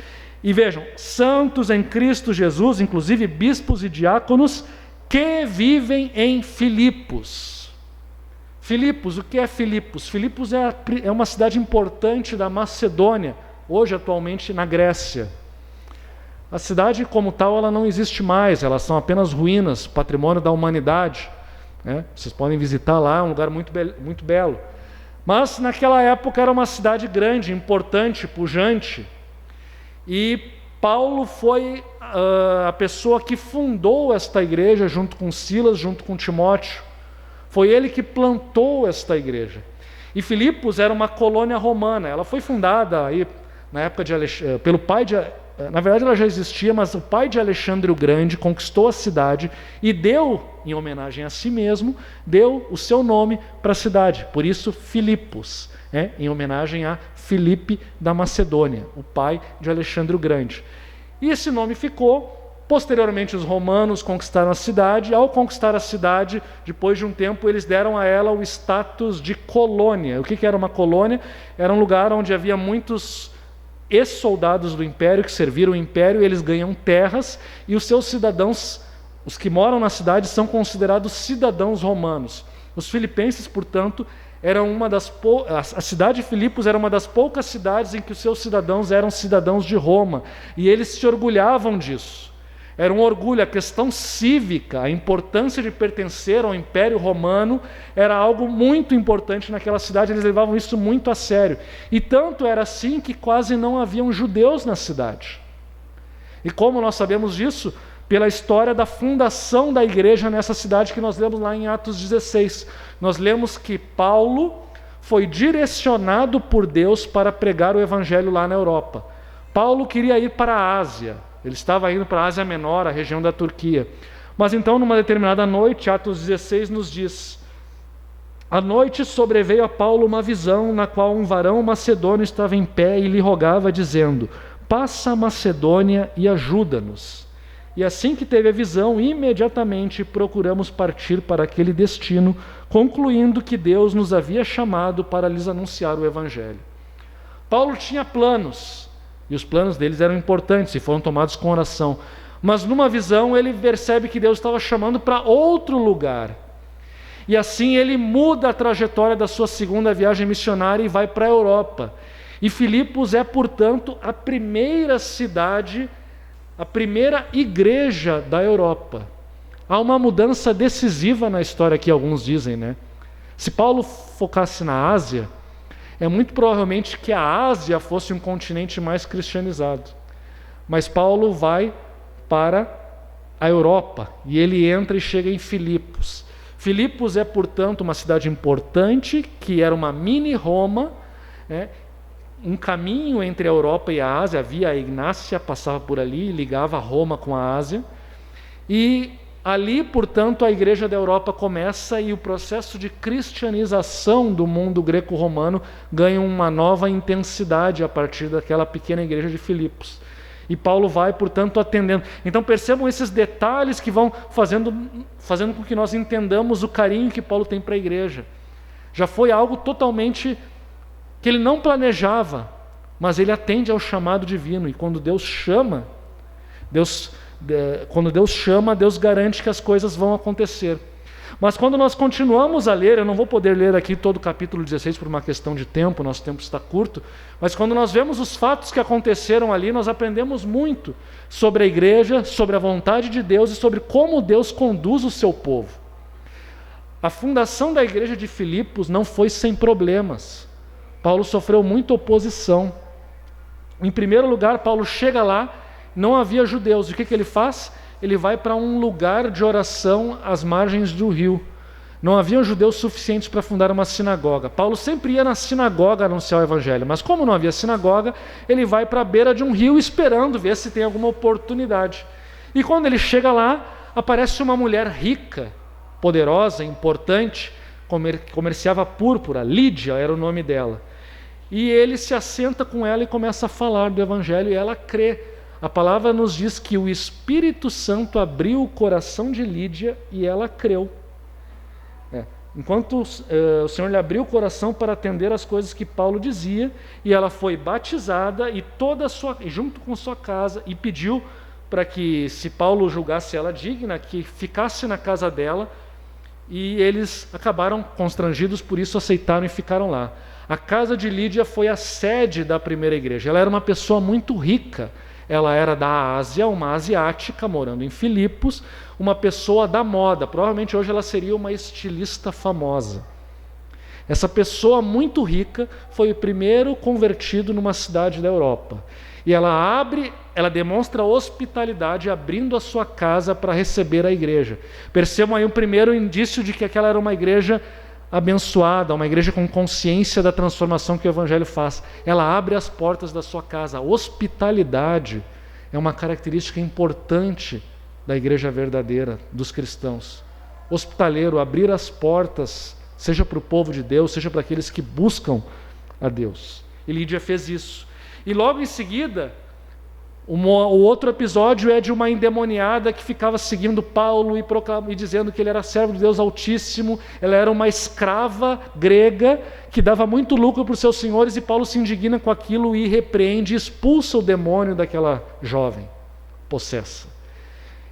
E vejam, santos em Cristo Jesus, inclusive bispos e diáconos, que vivem em Filipos. Filipos, o que é Filipos? Filipos é uma cidade importante da Macedônia, hoje atualmente na Grécia. A cidade como tal, ela não existe mais, elas são apenas ruínas, patrimônio da humanidade. Vocês podem visitar lá, é um lugar muito belo. Mas naquela época era uma cidade grande, importante, pujante. E Paulo foi a pessoa que fundou esta igreja junto com Silas, junto com Timóteo. Foi ele que plantou esta igreja. E Filipos era uma colônia romana. Ela foi fundada aí na época pelo pai de... Na verdade ela já existia, mas o pai de Alexandre o Grande conquistou a cidade e deu, em homenagem a si mesmo, deu o seu nome para a cidade. Por isso Filipos, em homenagem a Filipe da Macedônia, o pai de Alexandre o Grande. E esse nome ficou. Posteriormente os romanos conquistaram a cidade. Ao conquistar a cidade, depois de um tempo, eles deram a ela o status de colônia. O que era uma colônia? Era um lugar onde havia muitos ex-soldados do império que serviram o império, e eles ganham terras, e os seus cidadãos, os que moram na cidade, são considerados cidadãos romanos. Os filipenses, portanto, a cidade de Filipos era uma das poucas cidades em que os seus cidadãos eram cidadãos de Roma, e eles se orgulhavam disso. Era um orgulho, a questão cívica, a importância de pertencer ao Império Romano era algo muito importante naquela cidade, eles levavam isso muito a sério. E tanto era assim que quase não haviam judeus na cidade. E como nós sabemos disso? Pela história da fundação da igreja nessa cidade que nós lemos lá em Atos 16. Nós lemos que Paulo foi direcionado por Deus para pregar o evangelho lá na Europa. Paulo queria ir para a Ásia. Ele estava indo para a Ásia Menor, a região da Turquia. Mas então, numa determinada noite, Atos 16 nos diz: à noite sobreveio a Paulo uma visão, na qual um varão macedônio estava em pé e lhe rogava, dizendo: passa a Macedônia e ajuda-nos. E assim que teve a visão, imediatamente procuramos partir para aquele destino, concluindo que Deus nos havia chamado para lhes anunciar o Evangelho. Paulo tinha planos, e os planos deles eram importantes e foram tomados com oração. Mas numa visão ele percebe que Deus estava chamando para outro lugar. E assim ele muda a trajetória da sua segunda viagem missionária e vai para a Europa. E Filipos é, portanto, a primeira cidade, a primeira igreja da Europa. Há uma mudança decisiva na história aqui, alguns dizem, né? Se Paulo focasse na Ásia, é muito provavelmente que a Ásia fosse um continente mais cristianizado. Mas Paulo vai para a Europa e ele entra e chega em Filipos. Filipos é, portanto, uma cidade importante, que era uma mini Roma, né? Um caminho entre a Europa e a Ásia, a Via Ignácia passava por ali, ligava Roma com a Ásia, e ali, portanto, a igreja da Europa começa e o processo de cristianização do mundo greco-romano ganha uma nova intensidade a partir daquela pequena igreja de Filipos. E Paulo vai, portanto, atendendo. Então percebam esses detalhes que vão fazendo com que nós entendamos o carinho que Paulo tem para a igreja. Já foi algo totalmente que ele não planejava, mas ele atende ao chamado divino. E quando Deus chama, Deus garante que as coisas vão acontecer. Mas quando nós continuamos a ler, eu não vou poder ler aqui todo o capítulo 16 por uma questão de tempo, nosso tempo está curto, mas quando nós vemos os fatos que aconteceram ali, nós aprendemos muito sobre a igreja, sobre a vontade de Deus e sobre como Deus conduz o seu povo. A fundação da igreja de Filipos não foi sem problemas. Paulo sofreu muita oposição. Em primeiro lugar, Paulo chega lá, não havia judeus. E o que ele faz? Ele vai para um lugar de oração às margens do rio. Não haviam judeus suficientes para fundar uma sinagoga. Paulo sempre ia na sinagoga anunciar o evangelho, mas como não havia sinagoga, ele vai para a beira de um rio esperando ver se tem alguma oportunidade. E quando ele chega lá, aparece uma mulher rica, poderosa, importante, comerciava púrpura, Lídia era o nome dela. E ele se assenta com ela e começa a falar do evangelho e ela crê. A palavra nos diz que o Espírito Santo abriu o coração de Lídia e ela creu. Enquanto o Senhor lhe abriu o coração para atender as coisas que Paulo dizia, e ela foi batizada e junto com sua casa, e pediu para que, se Paulo julgasse ela digna, que ficasse na casa dela, e eles acabaram constrangidos, por isso aceitaram e ficaram lá. A casa de Lídia foi a sede da primeira igreja. Ela era uma pessoa muito rica. Ela era da Ásia, uma asiática, morando em Filipos, uma pessoa da moda. Provavelmente hoje ela seria uma estilista famosa. Essa pessoa muito rica foi o primeiro convertido numa cidade da Europa. E ela demonstra hospitalidade abrindo a sua casa para receber a igreja. Percebam aí um primeiro indício de que aquela era uma igreja abençoada, uma igreja com consciência da transformação que o evangelho faz. Ela abre as portas da sua casa. A hospitalidade é uma característica importante da igreja verdadeira, dos cristãos. Hospitaleiro, abrir as portas, seja para o povo de Deus, seja para aqueles que buscam a Deus. E Lídia fez isso. E logo em seguida, o outro episódio é de uma endemoniada que ficava seguindo Paulo e dizendo que ele era servo de Deus Altíssimo. Ela era uma escrava grega que dava muito lucro para os seus senhores, e Paulo se indigna com aquilo e repreende e expulsa o demônio daquela jovem possessa.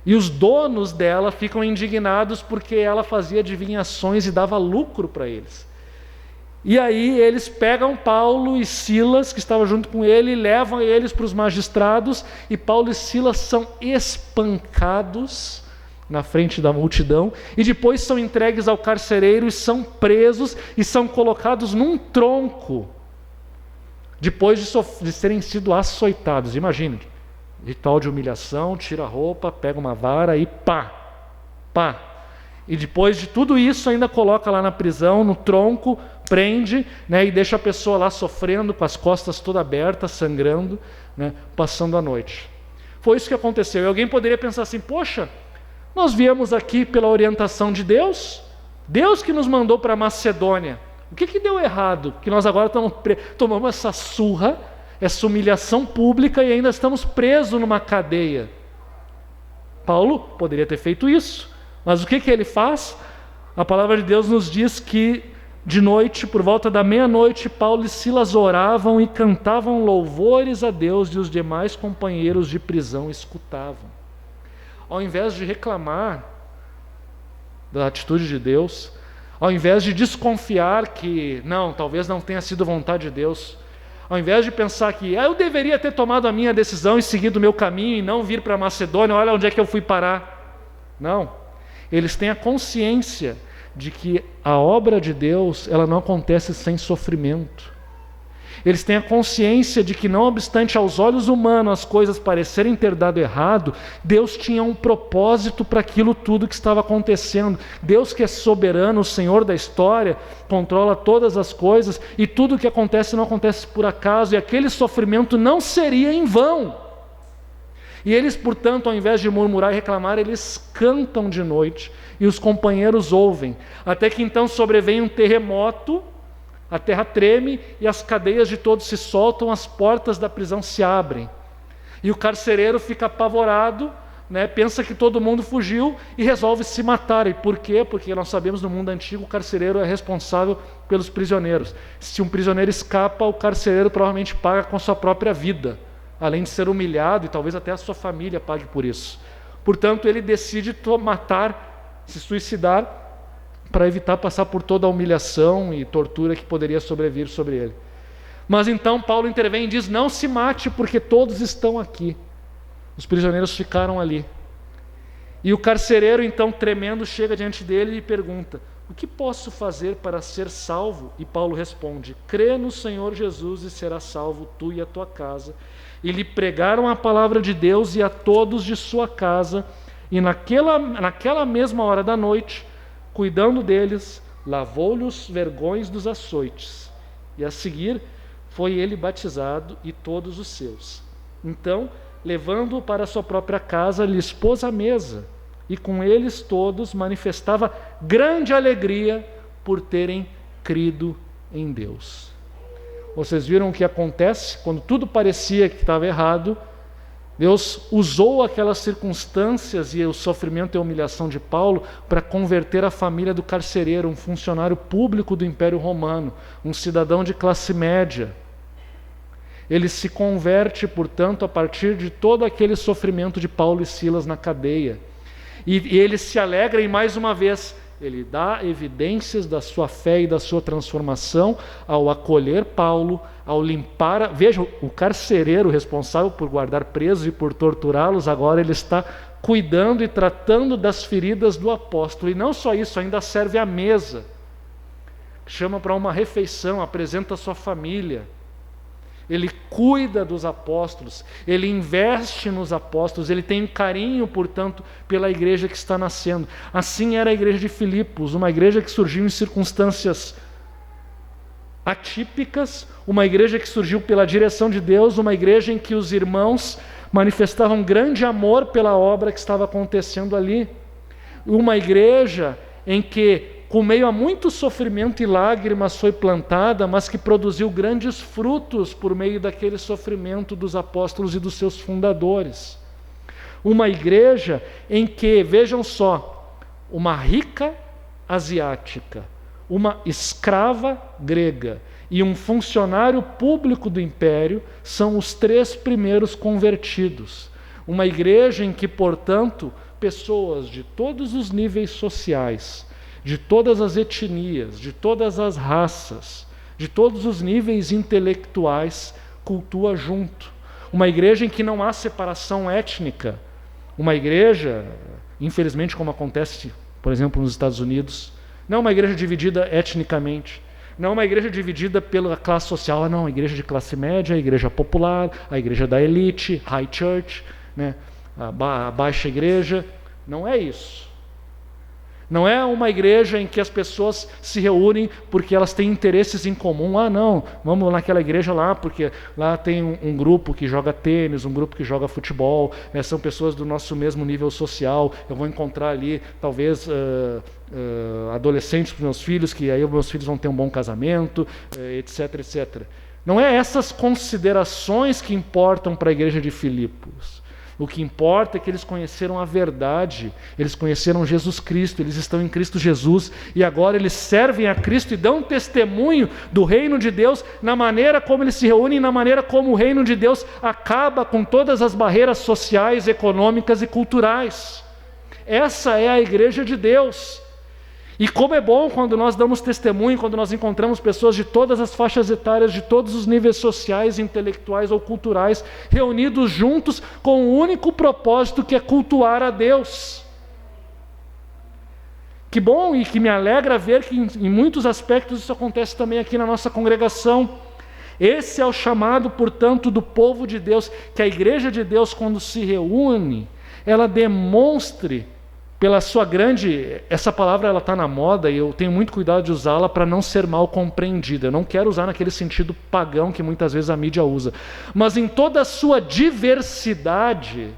E os donos dela ficam indignados porque ela fazia adivinhações e dava lucro para eles. E aí eles pegam Paulo e Silas, que estavam junto com ele, e levam eles para os magistrados, e Paulo e Silas são espancados na frente da multidão, e depois são entregues ao carcereiro e são presos e são colocados num tronco, depois de serem sido açoitados. Imagine, ritual de humilhação, tira a roupa, pega uma vara e pá. E depois de tudo isso ainda coloca lá na prisão, no tronco, prende, né, e deixa a pessoa lá sofrendo, com as costas todas abertas, sangrando, né, passando a noite. Foi isso que aconteceu. E alguém poderia pensar assim: poxa, nós viemos aqui pela orientação de Deus, Deus que nos mandou para Macedônia. O que deu errado? Que nós agora tomamos essa surra, essa humilhação pública e ainda estamos presos numa cadeia. Paulo poderia ter feito isso, mas o que ele faz? A palavra de Deus nos diz que de noite, por volta da meia-noite, Paulo e Silas oravam e cantavam louvores a Deus e os demais companheiros de prisão escutavam. Ao invés de reclamar da atitude de Deus, ao invés de desconfiar que não, talvez não tenha sido vontade de Deus, ao invés de pensar que eu deveria ter tomado a minha decisão e seguido o meu caminho e não vir para a Macedônia, olha onde é que eu fui parar. Não, eles têm a consciência de que a obra de Deus, ela não acontece sem sofrimento. Eles têm a consciência de que, não obstante aos olhos humanos as coisas parecerem ter dado errado, Deus tinha um propósito para aquilo tudo que estava acontecendo. Deus, que é soberano, o Senhor da história, controla todas as coisas, e tudo o que acontece não acontece por acaso, e aquele sofrimento não seria em vão. E eles, portanto, ao invés de murmurar e reclamar, eles cantam de noite, e os companheiros ouvem, até que então sobrevém um terremoto, a terra treme e as cadeias de todos se soltam, as portas da prisão se abrem. E o carcereiro fica apavorado, pensa que todo mundo fugiu e resolve se matar. E por quê? Porque nós sabemos, no mundo antigo, o carcereiro é responsável pelos prisioneiros. Se um prisioneiro escapa, o carcereiro provavelmente paga com sua própria vida, além de ser humilhado, e talvez até a sua família pague por isso. Portanto, ele decide matar, se suicidar, para evitar passar por toda a humilhação e tortura que poderia sobrevir sobre ele. Mas então Paulo intervém e diz: não se mate, porque todos estão aqui. Os prisioneiros ficaram ali. E o carcereiro, então, tremendo, chega diante dele e pergunta: o que posso fazer para ser salvo? E Paulo responde: crê no Senhor Jesus e serás salvo, tu e a tua casa. E lhe pregaram a palavra de Deus e a todos de sua casa. E naquela mesma hora da noite, cuidando deles, lavou-lhe os vergões dos açoites. E a seguir foi ele batizado e todos os seus. Então, levando-o para a sua própria casa, lhes pôs a mesa, e com eles todos manifestava grande alegria por terem crido em Deus. Vocês viram o que acontece? Quando tudo parecia que estava errado, Deus usou aquelas circunstâncias e o sofrimento e a humilhação de Paulo para converter a família do carcereiro, um funcionário público do Império Romano, um cidadão de classe média. Ele se converte, portanto, a partir de todo aquele sofrimento de Paulo e Silas na cadeia. E ele se alegra, e mais uma vez, ele dá evidências da sua fé e da sua transformação ao acolher Paulo, ao limpar. Veja, o carcereiro responsável por guardar presos e por torturá-los, agora ele está cuidando e tratando das feridas do apóstolo. E não só isso, ainda serve à mesa. Chama para uma refeição, apresenta a sua família. Ele cuida dos apóstolos, ele investe nos apóstolos, ele tem carinho, portanto, pela igreja que está nascendo. Assim era a igreja de Filipos, uma igreja que surgiu em circunstâncias atípicas, uma igreja que surgiu pela direção de Deus, uma igreja em que os irmãos manifestavam grande amor pela obra que estava acontecendo ali. Uma igreja em que, com meio a muito sofrimento e lágrimas, foi plantada, mas que produziu grandes frutos por meio daquele sofrimento dos apóstolos e dos seus fundadores. Uma igreja em que, vejam só, uma rica asiática, uma escrava grega e um funcionário público do império são os 3 primeiros convertidos. Uma igreja em que, portanto, pessoas de todos os níveis sociais, de todas as etnias, de todas as raças, de todos os níveis intelectuais, cultua junto. Uma igreja em que não há separação étnica. Uma igreja, infelizmente, como acontece, por exemplo, nos Estados Unidos, não uma igreja dividida etnicamente, não uma igreja dividida pela classe social, não, a igreja de classe média, a igreja popular, a igreja da elite, high church, a baixa igreja. Não é isso. Não é uma igreja em que as pessoas se reúnem porque elas têm interesses em comum. Ah, não, vamos naquela igreja lá, porque lá tem um grupo que joga tênis, um grupo que joga futebol, são pessoas do nosso mesmo nível social. Eu vou encontrar ali, talvez, adolescentes para os meus filhos, que aí os meus filhos vão ter um bom casamento, etc, etc. Não é essas considerações que importam para a igreja de Filipos. O que importa é que eles conheceram a verdade, eles conheceram Jesus Cristo, eles estão em Cristo Jesus, e agora eles servem a Cristo e dão testemunho do reino de Deus na maneira como eles se reúnem, na maneira como o reino de Deus acaba com todas as barreiras sociais, econômicas e culturais. Essa é a igreja de Deus. E como é bom quando nós damos testemunho, quando nós encontramos pessoas de todas as faixas etárias, de todos os níveis sociais, intelectuais ou culturais, reunidos juntos com o único propósito que é cultuar a Deus. Que bom e que me alegra ver que em muitos aspectos isso acontece também aqui na nossa congregação. Esse é o chamado, portanto, do povo de Deus, que a igreja de Deus, quando se reúne, ela demonstre pela sua grande... Essa palavra ela está na moda e eu tenho muito cuidado de usá-la para não ser mal compreendida. Eu não quero usar naquele sentido pagão que muitas vezes a mídia usa. Mas em toda a sua diversidade,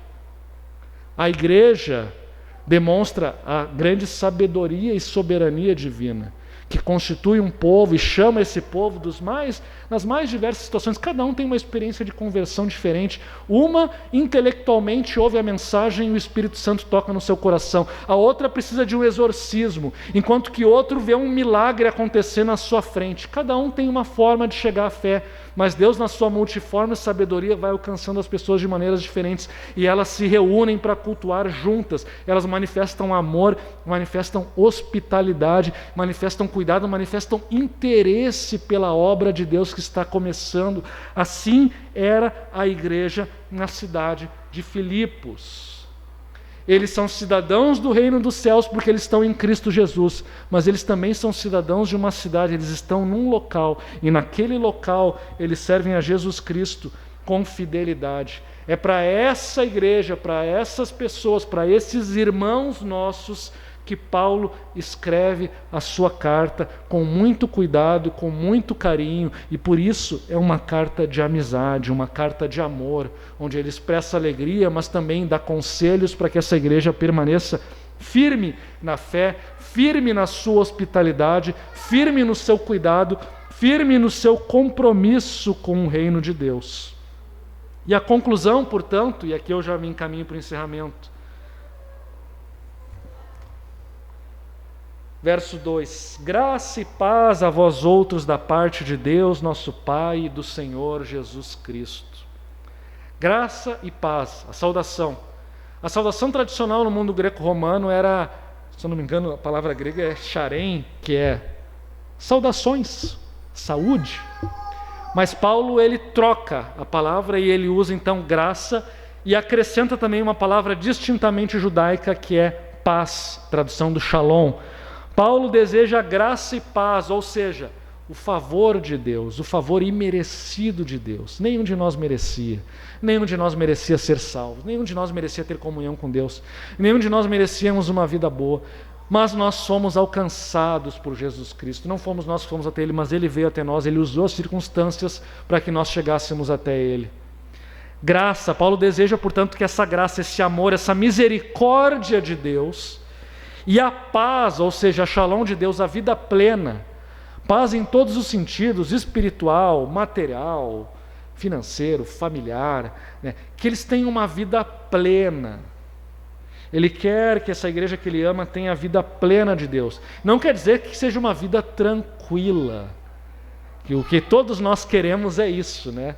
a igreja demonstra a grande sabedoria e soberania divina, que constitui um povo e chama esse povo nas mais diversas situações. Cada um tem uma experiência de conversão diferente. Uma, intelectualmente, ouve a mensagem e o Espírito Santo toca no seu coração. A outra precisa de um exorcismo, enquanto que outro vê um milagre acontecer na sua frente. Cada um tem uma forma de chegar à fé, mas Deus, na sua multiforme sabedoria, vai alcançando as pessoas de maneiras diferentes, e elas se reúnem para cultuar juntas. Elas manifestam amor, manifestam hospitalidade, manifestam cuidado, manifestam interesse pela obra de Deus que está começando. Assim era a igreja na cidade de Filipos. Eles são cidadãos do reino dos céus porque eles estão em Cristo Jesus, mas eles também são cidadãos de uma cidade, eles estão num local, e naquele local eles servem a Jesus Cristo com fidelidade. É para essa igreja, para essas pessoas, para esses irmãos nossos, que Paulo escreve a sua carta com muito cuidado, com muito carinho, e por isso é uma carta de amizade, uma carta de amor, onde ele expressa alegria, mas também dá conselhos para que essa igreja permaneça firme na fé, firme na sua hospitalidade, firme no seu cuidado, firme no seu compromisso com o reino de Deus. E a conclusão, portanto, e aqui eu já me encaminho para o encerramento, verso 2: graça e paz a vós outros da parte de Deus, nosso Pai, e do Senhor Jesus Cristo. Graça e paz, a saudação. A saudação tradicional no mundo greco-romano era, se eu não me engano, a palavra grega é charém, que é saudações, saúde. Mas Paulo, ele troca a palavra e ele usa então graça e acrescenta também uma palavra distintamente judaica, que é paz, tradução do shalom. Paulo deseja graça e paz, ou seja, o favor de Deus, o favor imerecido de Deus. Nenhum de nós merecia. Nenhum de nós merecia ser salvo. Nenhum de nós merecia ter comunhão com Deus. Nenhum de nós merecíamos uma vida boa. Mas nós somos alcançados por Jesus Cristo. Não fomos nós que fomos até Ele, mas Ele veio até nós. Ele usou as circunstâncias para que nós chegássemos até Ele. Graça, Paulo deseja, portanto, que essa graça, esse amor, essa misericórdia de Deus e a paz, ou seja, a shalom de Deus, a vida plena, paz em todos os sentidos, espiritual, material, financeiro, familiar, né? Que eles tenham uma vida plena. Ele quer que essa igreja que Ele ama tenha a vida plena de Deus. Não quer dizer que seja uma vida tranquila, que o que todos nós queremos é isso, né?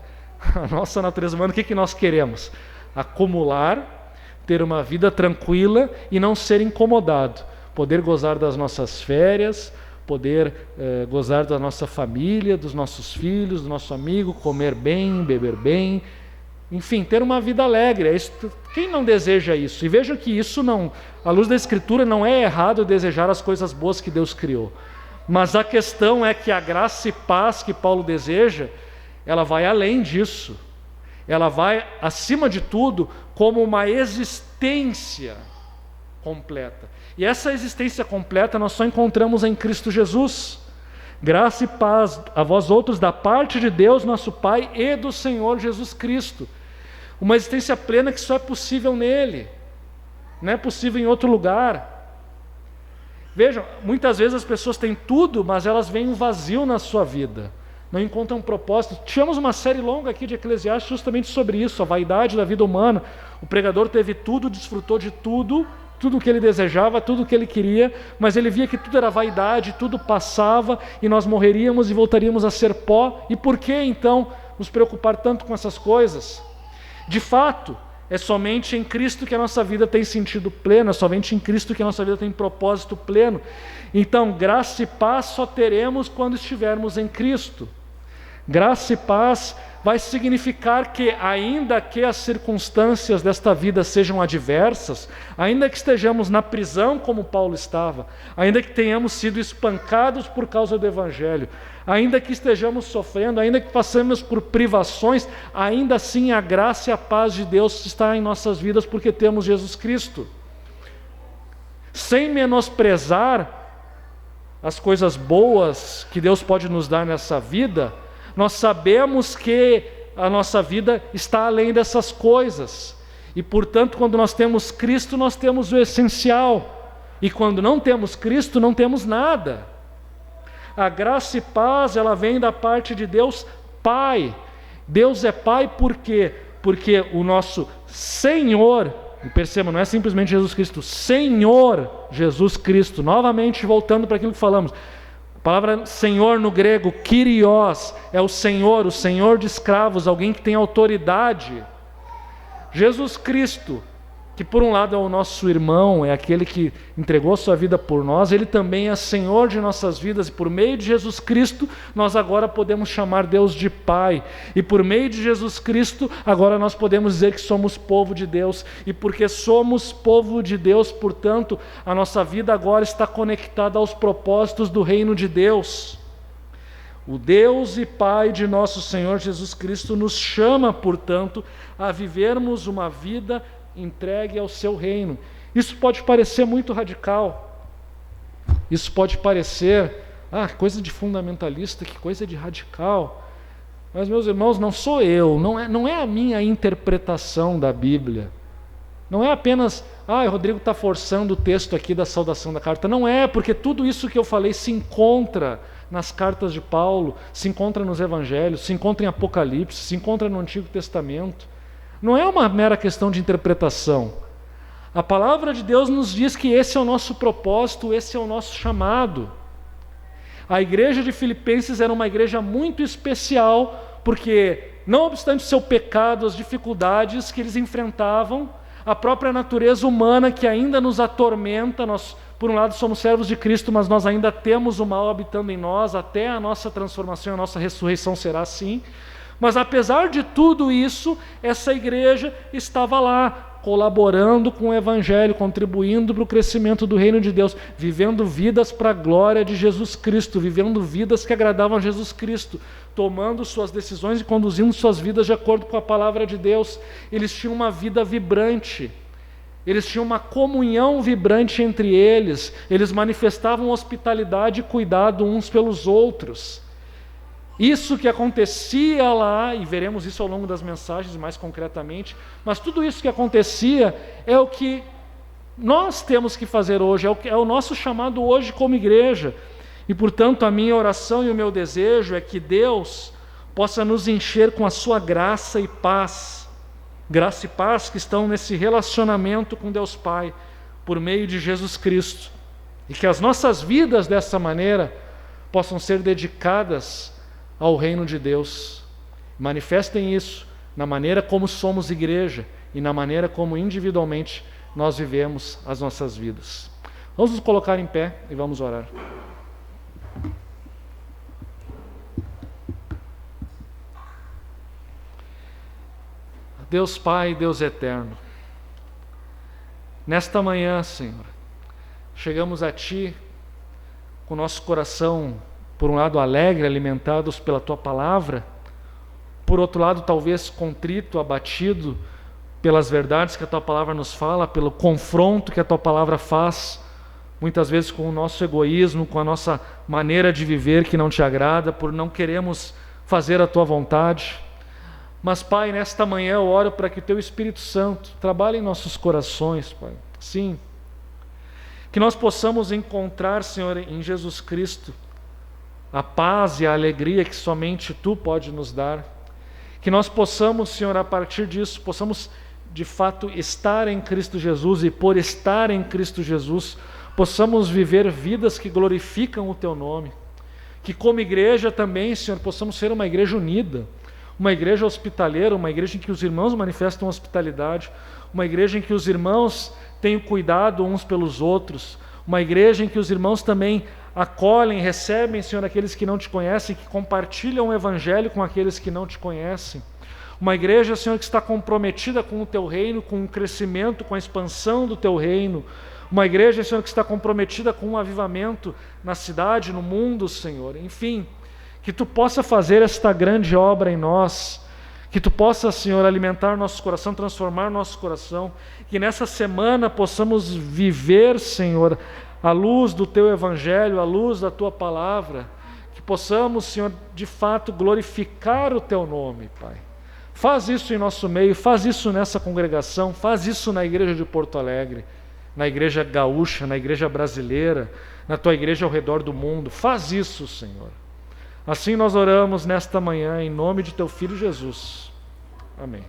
A nossa natureza humana, o que nós queremos? Acumular, ter uma vida tranquila e não ser incomodado, poder gozar das nossas férias, poder gozar da nossa família, dos nossos filhos, do nosso amigo, comer bem, beber bem, enfim, ter uma vida alegre. Quem não deseja isso? E vejam que isso não, à luz da Escritura, não é errado desejar as coisas boas que Deus criou, mas a questão é que a graça e paz que Paulo deseja, ela vai além disso. Ela vai, acima de tudo, como uma existência completa. E essa existência completa nós só encontramos em Cristo Jesus. Graça e paz a vós outros da parte de Deus, nosso Pai, e do Senhor Jesus Cristo. Uma existência plena que só é possível nele. Não é possível em outro lugar. Vejam, muitas vezes as pessoas têm tudo, mas elas veem um vazio na sua vida. não encontram propósito. Tivemos uma série longa aqui de Eclesiastes justamente sobre isso, a vaidade da vida humana. O pregador teve tudo, desfrutou de tudo o que ele desejava, tudo o que ele queria, mas ele via que tudo era vaidade, tudo passava e nós morreríamos e voltaríamos a ser pó. E por que então nos preocupar tanto com essas coisas? De fato, é somente em Cristo que a nossa vida tem sentido pleno, é somente em Cristo que a nossa vida tem propósito pleno. Então, graça e paz só teremos quando estivermos em Cristo. Graça e paz vai significar que, ainda que as circunstâncias desta vida sejam adversas, ainda que estejamos na prisão como Paulo estava, ainda que tenhamos sido espancados por causa do Evangelho, ainda que estejamos sofrendo, ainda que passemos por privações, ainda assim a graça e a paz de Deus está em nossas vidas porque temos Jesus Cristo. Sem menosprezar as coisas boas que Deus pode nos dar nessa vida, nós sabemos que a nossa vida está além dessas coisas. E, portanto, quando nós temos Cristo, nós temos o essencial. E quando não temos Cristo, não temos nada. A graça e paz, ela vem da parte de Deus Pai. Deus é Pai por quê? Porque o nosso Senhor, e perceba, não é simplesmente Jesus Cristo, Senhor Jesus Cristo, novamente voltando para aquilo que falamos, a palavra Senhor no grego, Kyrios, é o Senhor de escravos, alguém que tem autoridade. Jesus Cristo, que por um lado é o nosso irmão, é aquele que entregou a sua vida por nós, ele também é Senhor de nossas vidas, e por meio de Jesus Cristo, nós agora podemos chamar Deus de Pai, e por meio de Jesus Cristo, agora nós podemos dizer que somos povo de Deus, e porque somos povo de Deus, portanto, a nossa vida agora está conectada aos propósitos do reino de Deus. O Deus e Pai de nosso Senhor Jesus Cristo nos chama, portanto, a vivermos uma vida entregue ao seu reino. Isso pode parecer muito radical, isso pode parecer coisa de fundamentalista, que coisa de radical, mas, meus irmãos, não sou eu, não é a minha interpretação da Bíblia, não é apenas Rodrigo está forçando o texto aqui da saudação da carta, não é, porque tudo isso que eu falei se encontra nas cartas de Paulo, se encontra nos evangelhos, se encontra em Apocalipse, se encontra no Antigo Testamento. Não é uma mera questão de interpretação. A palavra de Deus nos diz que esse é o nosso propósito, esse é o nosso chamado. A igreja de Filipenses era uma igreja muito especial, porque, não obstante o seu pecado, as dificuldades que eles enfrentavam, a própria natureza humana que ainda nos atormenta, nós, por um lado, somos servos de Cristo, mas nós ainda temos o mal habitando em nós, até a nossa transformação, a nossa ressurreição será assim. Mas apesar de tudo isso, essa igreja estava lá, colaborando com o Evangelho, contribuindo para o crescimento do reino de Deus, vivendo vidas para a glória de Jesus Cristo, vivendo vidas que agradavam a Jesus Cristo, tomando suas decisões e conduzindo suas vidas de acordo com a palavra de Deus. Eles tinham uma vida vibrante, eles tinham uma comunhão vibrante entre eles, eles manifestavam hospitalidade e cuidado uns pelos outros. Isso que acontecia lá, e veremos isso ao longo das mensagens mais concretamente, mas tudo isso que acontecia é o que nós temos que fazer hoje, é o nosso chamado hoje como igreja. E, portanto, a minha oração e o meu desejo é que Deus possa nos encher com a sua graça e paz que estão nesse relacionamento com Deus Pai, por meio de Jesus Cristo, e que as nossas vidas dessa maneira possam ser dedicadas ao reino de Deus. Manifestem isso na maneira como somos igreja e na maneira como individualmente nós vivemos as nossas vidas. Vamos nos colocar em pé e vamos orar. Deus Pai, Deus eterno, nesta manhã, Senhor, chegamos a Ti com o nosso coração, por um lado alegre, alimentados pela Tua palavra, por outro lado talvez contrito, abatido pelas verdades que a Tua palavra nos fala, pelo confronto que a Tua palavra faz, muitas vezes com o nosso egoísmo, com a nossa maneira de viver que não Te agrada, por não queremos fazer a Tua vontade. Mas, Pai, nesta manhã eu oro para que o Teu Espírito Santo trabalhe em nossos corações, Pai. Sim, que nós possamos encontrar, Senhor, em Jesus Cristo, a paz e a alegria que somente Tu pode nos dar. Que nós possamos, Senhor, a partir disso, possamos de fato estar em Cristo Jesus, e por estar em Cristo Jesus, possamos viver vidas que glorificam o Teu nome. Que como igreja também, Senhor, possamos ser uma igreja unida, uma igreja hospitaleira, uma igreja em que os irmãos manifestam hospitalidade, uma igreja em que os irmãos têm cuidado uns pelos outros, uma igreja em que os irmãos também acolhem, recebem, Senhor, aqueles que não Te conhecem, que compartilham o Evangelho com aqueles que não Te conhecem. Uma igreja, Senhor, que está comprometida com o Teu reino, com o crescimento, com a expansão do Teu reino. Uma igreja, Senhor, que está comprometida com um avivamento na cidade, no mundo, Senhor. Enfim, que Tu possa fazer esta grande obra em nós, que Tu possa, Senhor, alimentar nosso coração, transformar nosso coração, que nessa semana possamos viver, Senhor, à luz do Teu Evangelho, à luz da Tua Palavra, que possamos, Senhor, de fato glorificar o Teu nome, Pai. Faz isso em nosso meio, faz isso nessa congregação, faz isso na igreja de Porto Alegre, na igreja gaúcha, na igreja brasileira, na Tua igreja ao redor do mundo. Faz isso, Senhor. Assim nós oramos nesta manhã, em nome de Teu Filho Jesus. Amém.